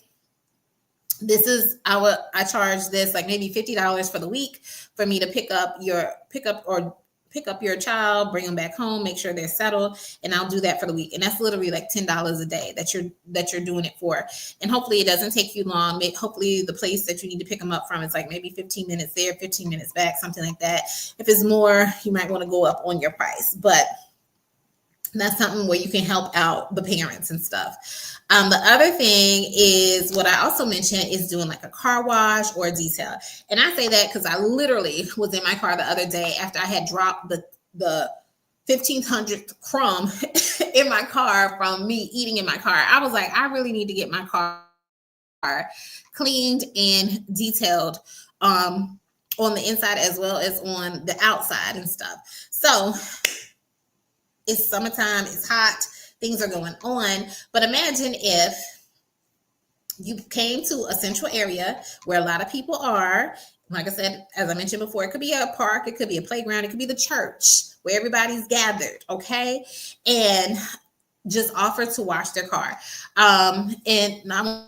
this is I charge this like maybe $50 for the week for me to pick up your child, bring them back home, make sure they're settled, and I'll do that for the week. And that's literally like $10 a day that you're doing it for. And hopefully it doesn't take you long. Hopefully the place that you need to pick them up from is like maybe 15 minutes there, 15 minutes back, something like that. If it's more, you might want to go up on your price, but that's something where you can help out the parents and stuff. The other thing is what I also mentioned is doing like a car wash or a detail. And I say that because I literally was in my car the other day after I had dropped the 1,500th crumb in my car from me eating in my car. I was like, I really need to get my car cleaned and detailed on the inside as well as on the outside and stuff. So it's summertime, it's hot, things are going on. But imagine if you came to a central area where a lot of people are. Like I said, as I mentioned before, it could be a park, it could be a playground, it could be the church where everybody's gathered, okay? And just offer to wash their car. And not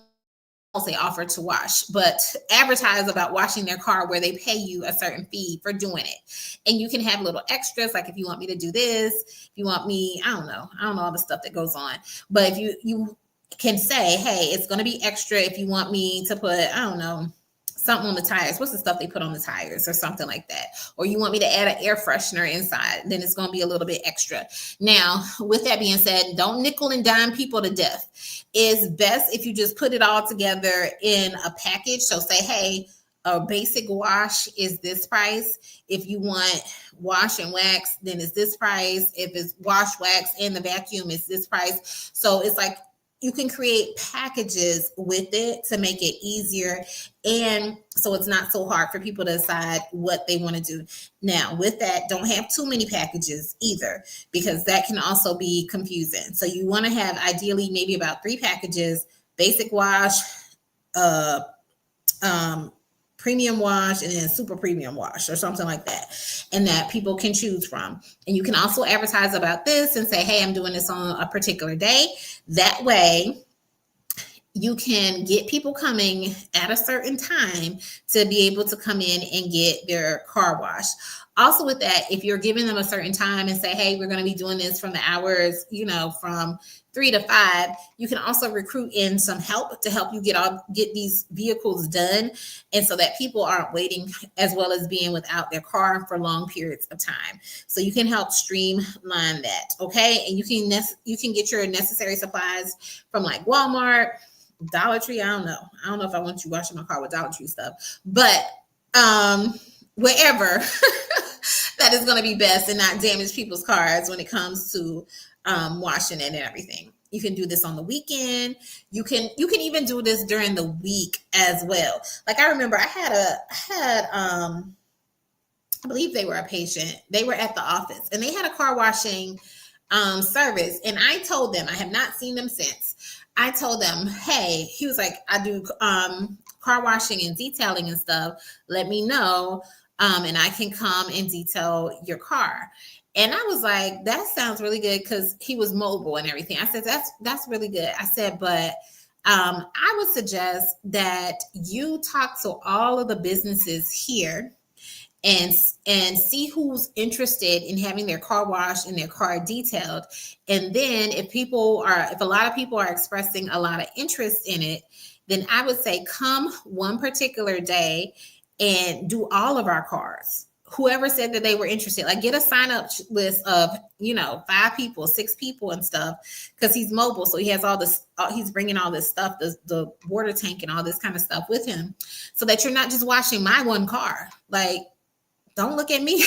say offer to wash, but advertise about washing their car where they pay you a certain fee for doing it. And you can have little extras, like if you want me to do this, if you want me, I don't know all the stuff that goes on. But if you can say, hey, it's going to be extra if you want me to put, I don't know, something on the tires. What's the stuff they put on the tires or something like that? Or you want me to add an air freshener inside, then it's going to be a little bit extra. Now, with that being said, don't nickel and dime people to death. It's best if you just put it all together in a package. So say, hey, a basic wash is this price. If you want wash and wax, then it's this price. If it's wash, wax, and the vacuum, it's this price. So it's like you can create packages with it to make it easier. And so it's not so hard for people to decide what they want to do. Now, with that, don't have too many packages either, because that can also be confusing. So you want to have ideally maybe about 3 packages: basic wash, premium wash, and then super premium wash or something like that, and that people can choose from. And you can also advertise about this and say, hey, I'm doing this on a particular day. That way you can get people coming at a certain time to be able to come in and get their car washed. Also with that, if you're giving them a certain time and say, hey, we're going to be doing this from the hours, from 3 to 5, you can also recruit in some help to help you get these vehicles done. And so that people aren't waiting, as well as being without their car for long periods of time. So you can help streamline that. Okay. And you can get your necessary supplies from like Walmart, Dollar Tree. I don't know if I want you washing my car with Dollar Tree stuff, but wherever that is going to be best and not damage people's cars when it comes to washing it and everything. You can do this on the weekend. You can even do this during the week as well. Like I remember I had I believe they were a patient. They were at the office and they had a car washing service. And I told them, I have not seen them since. I told them, hey, he was like, I do car washing and detailing and stuff. Let me know. And I can come and detail your car. And I was like, that sounds really good, because he was mobile and everything. I said, that's really good. I said, but I would suggest that you talk to all of the businesses here and see who's interested in having their car washed and their car detailed. And then if a lot of people are expressing a lot of interest in it, then I would say come one particular day and do all of our cars. Whoever said that they were interested, like get a sign up list of, 5 people, 6 people and stuff, because he's mobile. So he has all this, he's bringing all this stuff, the water tank and all this kind of stuff with him, so that you're not just washing my one car. Like, don't look at me.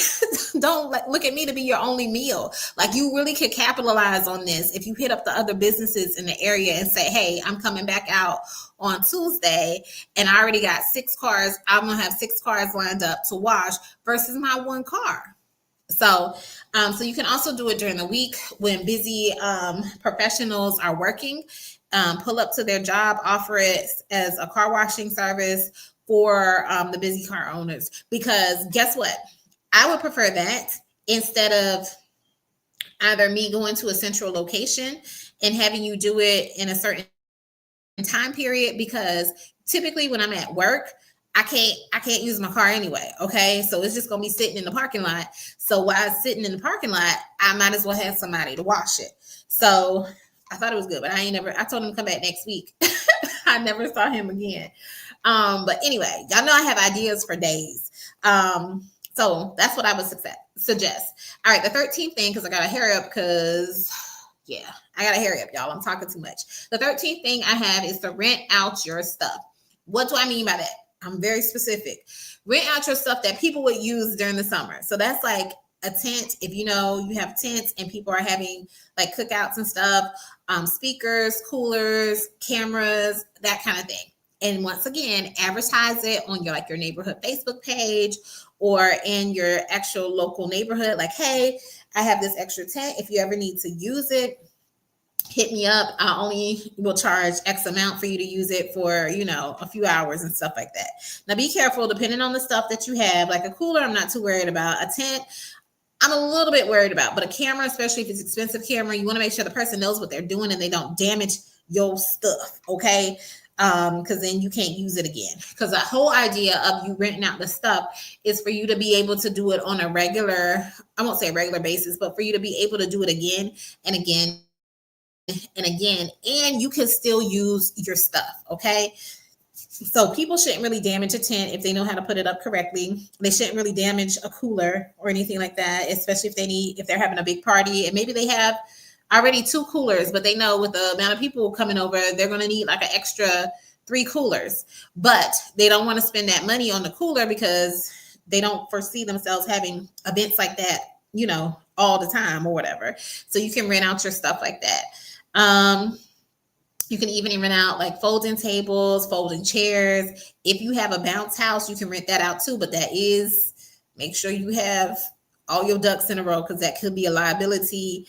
Don't look at me to be your only meal. Like, you really could capitalize on this if you hit up the other businesses in the area and say, hey, I'm coming back out on Tuesday and I already got 6 cars. I'm going to have 6 cars lined up to wash versus my one car. So, so you can also do it during the week when busy professionals are working. Pull up to their job, offer it as a car washing service for the busy car owners. Because guess what? I would prefer that instead of either me going to a central location and having you do it in a certain time period, because typically when I'm at work, I can't use my car anyway. Okay. So it's just gonna be sitting in the parking lot. So while it's sitting in the parking lot, I might as well have somebody to wash it. So I thought it was good, but I told him to come back next week. I never saw him again. But anyway, y'all know I have ideas for days. So that's what I would suggest. All right, the 13th thing, because I gotta hurry up because yeah, I gotta hurry up, y'all. I'm talking too much. The 13th thing I have is to rent out your stuff. What do I mean by that? I'm very specific. Rent out your stuff that people would use during the summer. So that's like a tent. If you know you have tents and people are having like cookouts and stuff, speakers, coolers, cameras, that kind of thing. And once again, advertise it on your neighborhood Facebook page or in your actual local neighborhood. Like, hey, I have this extra tent. If you ever need to use it, hit me up. I only will charge X amount for you to use it for, a few hours and stuff like that. Now be careful, depending on the stuff that you have. Like a cooler, I'm not too worried about. A tent, I'm a little bit worried about. But a camera, especially if it's expensive camera, you want to make sure the person knows what they're doing and they don't damage your stuff, okay? Because then you can't use it again. Because the whole idea of you renting out the stuff is for you to be able to do it on a regular, I won't say a regular basis, but for you to be able to do it again and again and again, and you can still use your stuff, okay? So people shouldn't really damage a tent if they know how to put it up correctly. They shouldn't really damage a cooler or anything like that, especially if they're having a big party and maybe they have already 2 coolers, but they know with the amount of people coming over, they're going to need like an extra 3 coolers. But they don't want to spend that money on the cooler because they don't foresee themselves having events like that, all the time or whatever. So you can rent out your stuff like that. You can even rent out like folding tables, folding chairs. If you have a bounce house, you can rent that out too. But make sure you have all your ducks in a row, because that could be a liability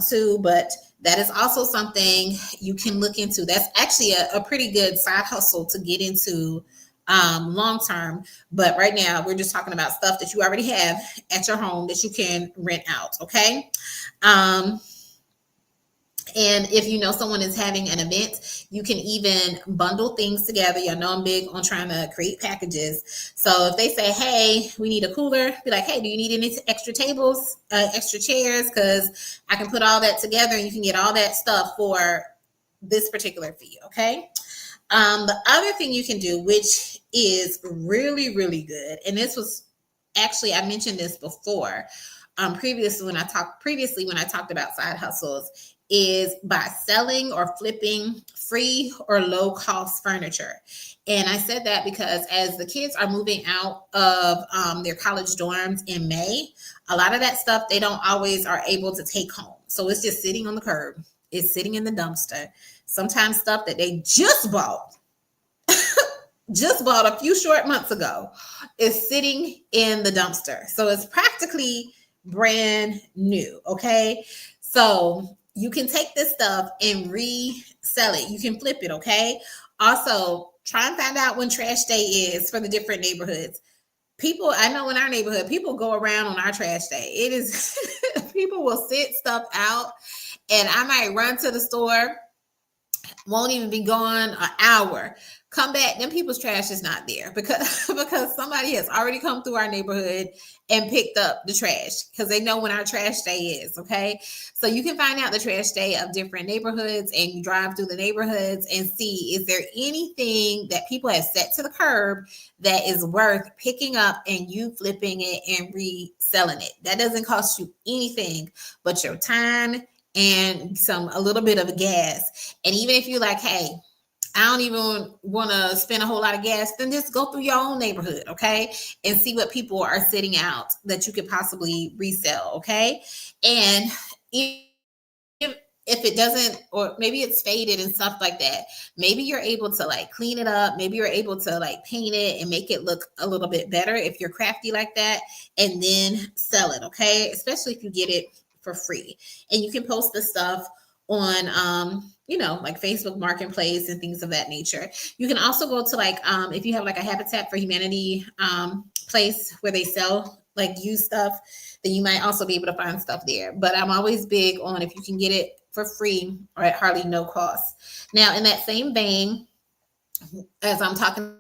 too. But that is also something you can look into. That's actually a pretty good side hustle to get into long term. But right now, we're just talking about stuff that you already have at your home that you can rent out. Okay. And if you know someone is having an event, you can even bundle things together. Y'all know I'm big on trying to create packages. So if they say, hey, we need a cooler, be like, hey, do you need any extra tables, extra chairs? Because I can put all that together and you can get all that stuff for this particular fee, okay? The other thing you can do, which is really, really good, and this was actually, I mentioned this before, previously when I talked about side hustles, is by selling or flipping free or low cost furniture. And I said that because as the kids are moving out of their college dorms in May, a lot of that stuff they don't always are able to take home. So it's just sitting on the curb. It's sitting in the dumpster. Sometimes stuff that they just bought a few short months ago is sitting in the dumpster. So it's practically brand new. Okay. So you can take this stuff and resell it. You can flip it. Okay. Also, try and find out when trash day is for the different neighborhoods. I know in our neighborhood, people go around on our trash day. It is, people will sit stuff out, and I might run to the store, won't even be gone an hour. Come back, then people's trash is not there because somebody has already come through our neighborhood and picked up the trash because they know when our trash day is. Okay, so you can find out the trash day of different neighborhoods, and you drive through the neighborhoods and see, is there anything that people have set to the curb that is worth picking up and you flipping it and reselling it? That doesn't cost you anything but your time and a little bit of gas. And even if you're like, hey, I don't even want to spend a whole lot of gas, then just go through your own neighborhood, okay? And see what people are sitting out that you could possibly resell, okay? And if it doesn't, or maybe it's faded and stuff like that, maybe you're able to like clean it up. Maybe you're able to like paint it and make it look a little bit better if you're crafty like that, and then sell it. Okay. Especially if you get it for free, and you can post the stuff on, like Facebook Marketplace and things of that nature. You can also go to like, if you have like a Habitat for Humanity place where they sell like used stuff, then you might also be able to find stuff there. But I'm always big on if you can get it for free or at hardly no cost. Now, in that same vein, as I'm talking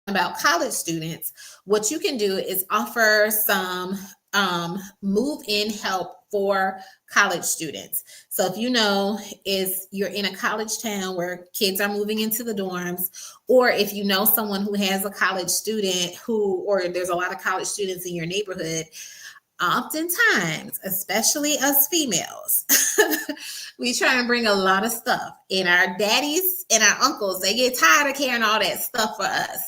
about college students, what you can do is offer some move-in help for college students. So if you know is you're in a college town where kids are moving into the dorms, or if you know someone who has a college student or there's a lot of college students in your neighborhood, oftentimes, especially us females, we try and bring a lot of stuff, and our daddies and our uncles, they get tired of carrying all that stuff for us.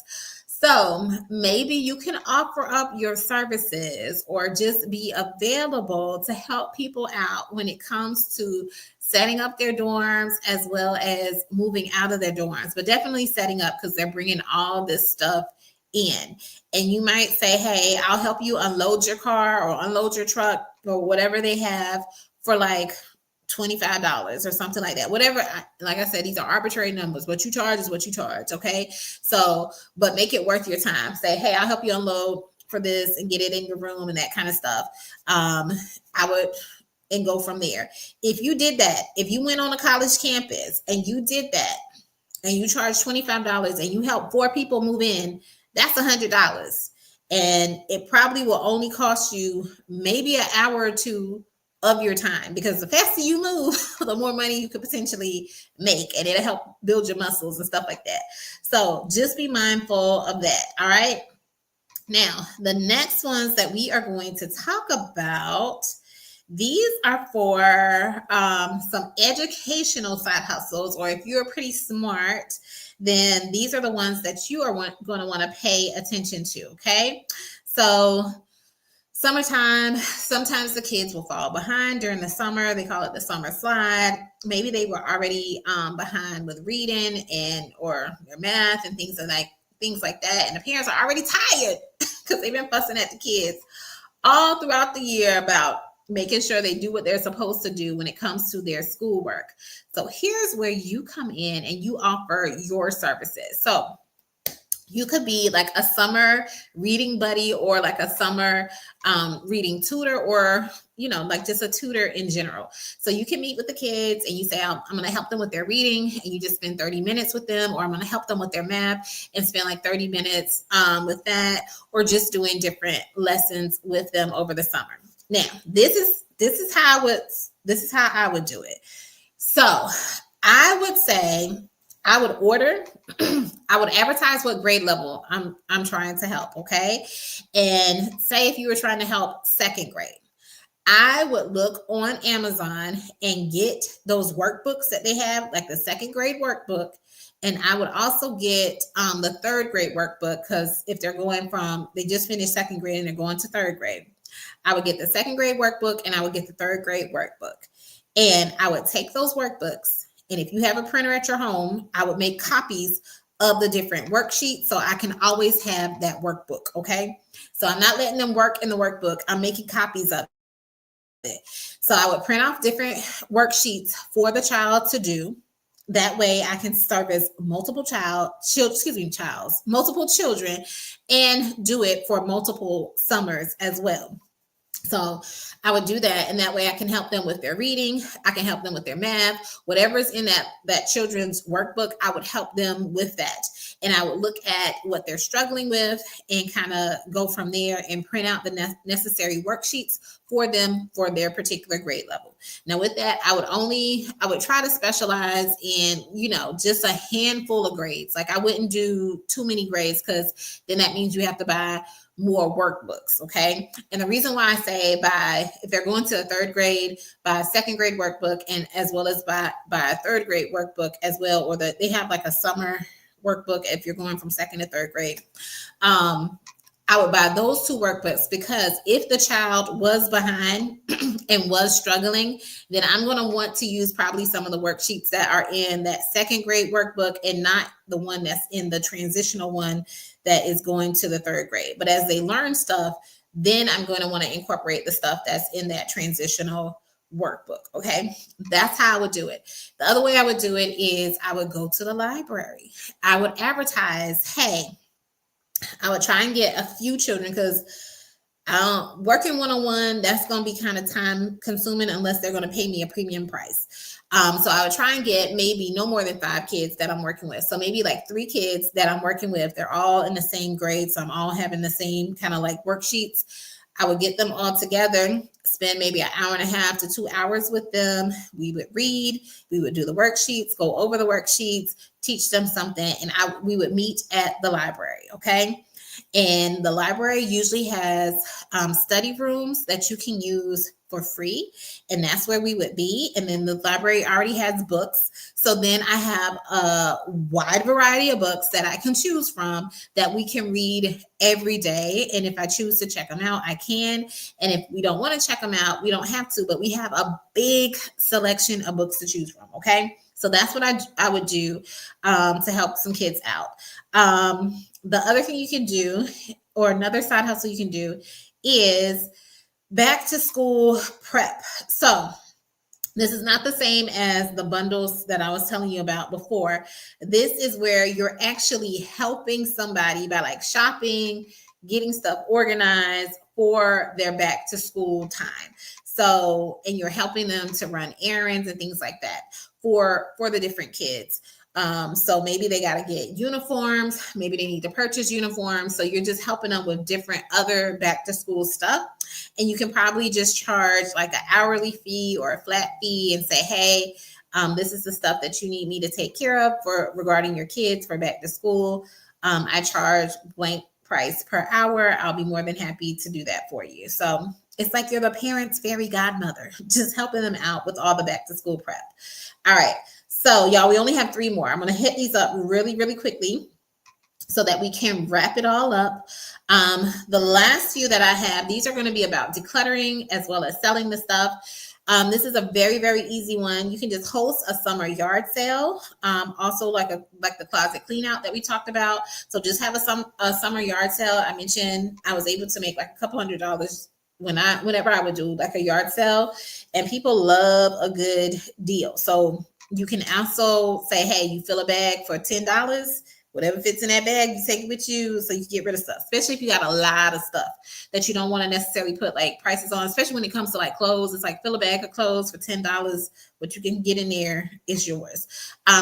So maybe you can offer up your services or just be available to help people out when it comes to setting up their dorms as well as moving out of their dorms, but definitely setting up because they're bringing all this stuff in. And you might say, hey, I'll help you unload your car or unload your truck or whatever they have for like $25 or something like that. Whatever, like I said, these are arbitrary numbers. What you charge is what you charge. Okay. So, but make it worth your time. Say, hey, I'll help you unload for this and get it in your room and that kind of stuff. And go from there. If you did that, if you went on a college campus and you did that and you charged $25 and you helped 4 people move in, that's $100. And it probably will only cost you maybe an hour or two of your time, because the faster you move, the more money you could potentially make, and it'll help build your muscles and stuff like that. So just be mindful of that. All right. Now, the next ones that we are going to talk about, these are for some educational side hustles, or if you're pretty smart, then these are the ones that you are going to want to pay attention to. Okay. So summertime, sometimes the kids will fall behind during the summer. They call it the summer slide. Maybe they were already behind with reading or their math and things like that. And the parents are already tired because they've been fussing at the kids all throughout the year about making sure they do what they're supposed to do when it comes to their schoolwork. So here's where you come in and you offer your services. So you could be like a summer reading buddy, or like a summer reading tutor, or, like just a tutor in general. So you can meet with the kids and you say, I'm going to help them with their reading, and you just spend 30 minutes with them, or I'm going to help them with their math and spend like 30 minutes with that, or just doing different lessons with them over the summer. Now, this is how I would do it. So I would say, I would order, I would advertise what grade level I'm trying to help, okay? And say if you were trying to help second grade, I would look on Amazon and get those workbooks that they have, like the second grade workbook. And I would also get the third grade workbook, because if they just finished second grade and they're going to third grade, I would get the second grade workbook and I would get the third grade workbook. And I would take those workbooks, and if you have a printer at your home, I would make copies of the different worksheets so I can always have that workbook, okay? So I'm not letting them work in the workbook. I'm making copies of it. So I would print off different worksheets for the child to do. That way I can service multiple children and do it for multiple summers as well. So I would do that, and that way I can help them with their reading. I can help them with their math, whatever's in that children's workbook. I would help them with that, and I would look at what they're struggling with and kind of go from there and print out the necessary worksheets for them for their particular grade level. Now with that, I would try to specialize in, just a handful of grades. Like I wouldn't do too many grades, because then that means you have to buy more workbooks. Okay. And the reason why I say if they're going to a third grade, buy a second grade workbook, and as well as buy a third grade workbook as well, or they have like a summer workbook if you're going from second to third grade. I would buy those two workbooks, because if the child was behind and was struggling, then I'm going to want to use probably some of the worksheets that are in that second grade workbook and not the one that's in the transitional one that is going to the third grade. But as they learn stuff, then I'm going to want to incorporate the stuff that's in that transitional workbook. Okay. That's how I would do it. The other way I would do it is I would go to the library. I would advertise, hey, I would try and get a few children, because working one-on-one, that's going to be kind of time consuming unless they're going to pay me a premium price. So I would try and get maybe no more than 5 kids that I'm working with. So maybe like 3 kids that I'm working with. They're all in the same grade. So I'm all having the same kind of like worksheets. I would get them all together, spend maybe an hour and a half to 2 hours with them. We would read, we would do the worksheets, go over the worksheets, teach them something, and we would meet at the library, okay? And the library usually has study rooms that you can use for free, and that's where we would be. And then the library already has books, so then I have a wide variety of books that I can choose from that we can read every day. And if I choose to check them out, I can. And if we don't want to check them out, we don't have to, but we have a big selection of books to choose from. Okay, so that's what I would do to help some kids out. The other thing you can do, or another side hustle you can do, is back to school prep. So this is not the same as the bundles that I was telling you about before. This is where you're actually helping somebody by like shopping, getting stuff organized for their back to school time. So, and you're helping them to run errands and things like that for the different kids. So maybe they got to get uniforms. Maybe they need to purchase uniforms. So you're just helping them with different other back to school stuff. And you can probably just charge like an hourly fee or a flat fee and say, hey, this is the stuff that you need me to take care of for regarding your kids for back to school. I charge blank price per hour. I'll be more than happy to do that for you. So it's like you're the parent's fairy godmother, just helping them out with all the back to school prep. All right. So y'all, we only have 3 more. I'm going to hit these up really, really quickly so that we can wrap it all up. The last few that I have, these are going to be about decluttering as well as selling the stuff. This is a very, very easy one. You can just host a summer yard sale. Also like the closet clean out that we talked about. So just have a summer yard sale. I mentioned I was able to make like a couple $100 whenever I would do like a yard sale, and people love a good deal. So you can also say, hey, you fill a bag for $10. Whatever fits in that bag, you take it with you so you can get rid of stuff, especially if you got a lot of stuff that you don't want to necessarily put like prices on, especially when it comes to like clothes. It's like fill a bag of clothes for $10. What you can get in there is yours.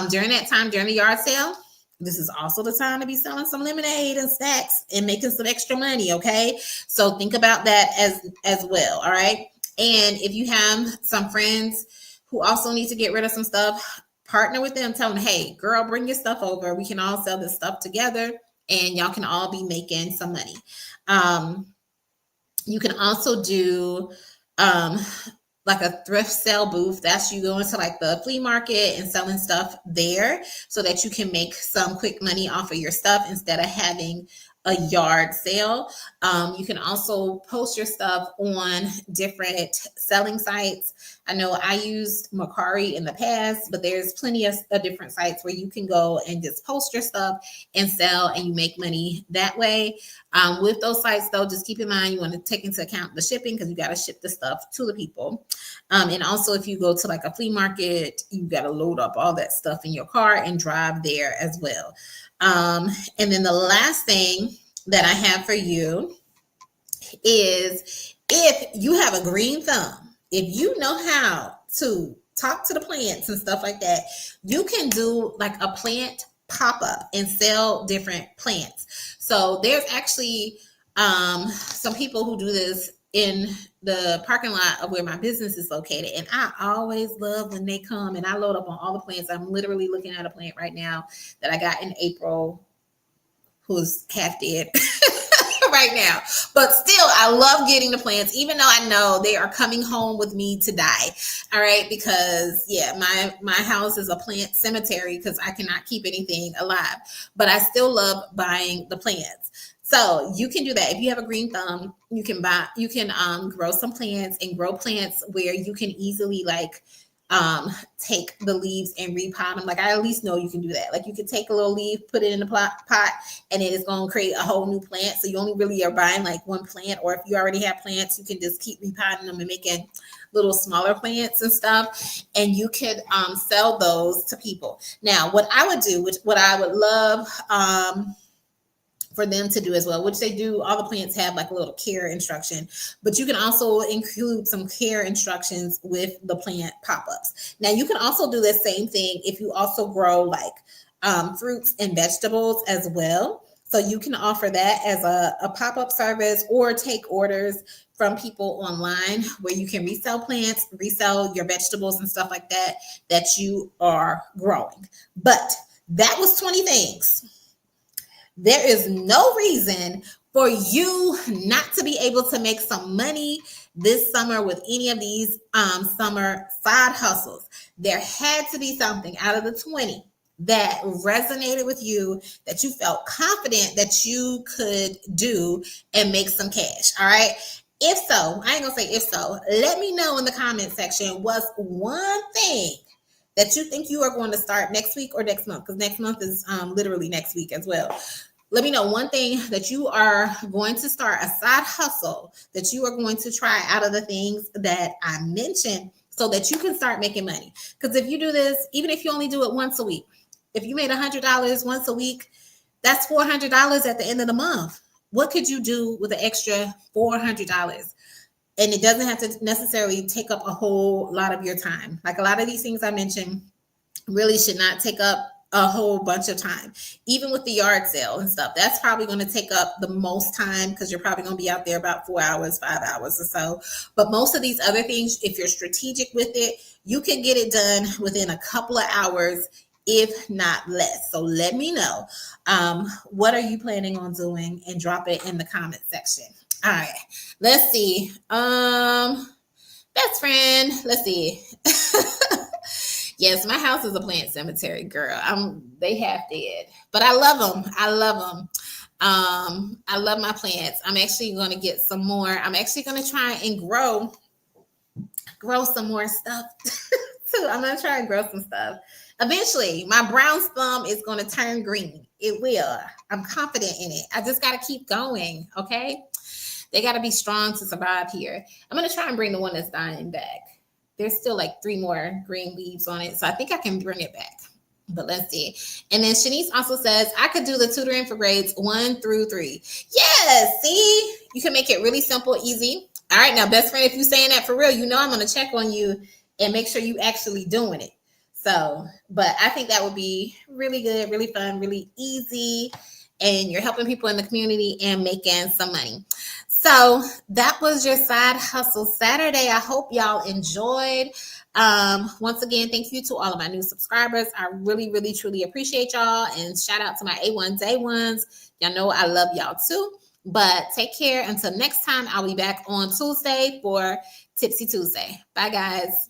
During that time, during the yard sale, this is also the time to be selling some lemonade and snacks and making some extra money, okay? So think about that as well, all right? And if you have some friends who also need to get rid of some stuff, partner with them, tell them, hey, girl, bring your stuff over. We can all sell this stuff together and y'all can all be making some money. You can also do like a thrift sale booth. That's you going to like the flea market and selling stuff there so that you can make some quick money off of your stuff instead of having a yard sale. You can also post your stuff on different selling sites. I know I used Mercari in the past, but there's plenty of different sites where you can go and just post your stuff and sell, and you make money that way. With those sites, though, just keep in mind you want to take into account the shipping because you got to ship the stuff to the people. And also, if you go to like a flea market, you got to load up all that stuff in your car and drive there as well. And then the last thing that I have for you is if you have a green thumb, if you know how to talk to the plants and stuff like that, you can do like a plant pop-up and sell different plants. So there's actually some people who do this in the parking lot of where my business is located. And I always love when they come and I load up on all the plants. I'm literally looking at a plant right now that I got in April who's half dead right now. But still, I love getting the plants, even though I know they are coming home with me to die. All right, because yeah, my house is a plant cemetery because I cannot keep anything alive. But I still love buying the plants. So you can do that. If you have a green thumb, you can grow some plants and grow plants where you can easily like take the leaves and repot them. Like I at least know you can do that. Like you can take a little leaf, put it in the pot, and it is going to create a whole new plant. So you only really are buying like one plant, or if you already have plants, you can just keep repotting them and making little smaller plants and stuff, and you could sell those to people. Now, what I would do, what I would love for them to do as well, which they do. All the plants have like a little care instruction, but you can also include some care instructions with the plant pop-ups. Now you can also do the same thing if you also grow like fruits and vegetables as well. So you can offer that as a pop-up service or take orders from people online where you can resell plants, resell your vegetables and stuff like that you are growing. But that was 20 things. There is no reason for you not to be able to make some money this summer with any of these summer side hustles. There had to be something out of the 20 that resonated with you, that you felt confident that you could do and make some cash. All right. If so, I ain't gonna say if so, let me know in the comment section what's one thing that you think you are going to start next week or next month, because next month is literally next week as well. Let me know one thing that you are going to start, a side hustle that you are going to try out of the things that I mentioned so that you can start making money. Because if you do this, even if you only do it once a week, if you made $100 once a week, that's $400 at the end of the month. What could you do with an extra $400? And it doesn't have to necessarily take up a whole lot of your time. Like a lot of these things I mentioned really should not take up a whole bunch of time. Even with the yard sale and stuff, that's probably going to take up the most time because you're probably going to be out there about 4 hours, 5 hours or so. But most of these other things, if you're strategic with it, you can get it done within a couple of hours, if not less. So let me know, what are you planning on doing, and drop it in the comment section. All right, let's see. Best friend, let's see. Yes, my house is a plant cemetery, girl. They half dead, but I love them. I love them. I love my plants. I'm actually going to get some more. I'm actually going to try and grow some more stuff too. I'm going to try and grow some stuff. Eventually, my brown thumb is going to turn green. It will. I'm confident in it. I just got to keep going. Okay. They got to be strong to survive here. I'm going to try and bring the one that's dying back. There's still like 3 more green leaves on it. So I think I can bring it back. But let's see. And then Shanice also says, I could do the tutoring for grades 1 through 3. Yes, see? You can make it really simple, easy. All right, now, best friend, if you're saying that for real, you know I'm going to check on you and make sure you actually doing it. So, but I think that would be really good, really fun, really easy. And you're helping people in the community and making some money. So that was your Side Hustle Saturday. I hope y'all enjoyed. Once again, thank you to all of my new subscribers. I really, really, truly appreciate y'all. And shout out to my A1 Day ones. Y'all know I love y'all too. But take care. Until next time, I'll be back on Tuesday for Tipsy Tuesday. Bye, guys.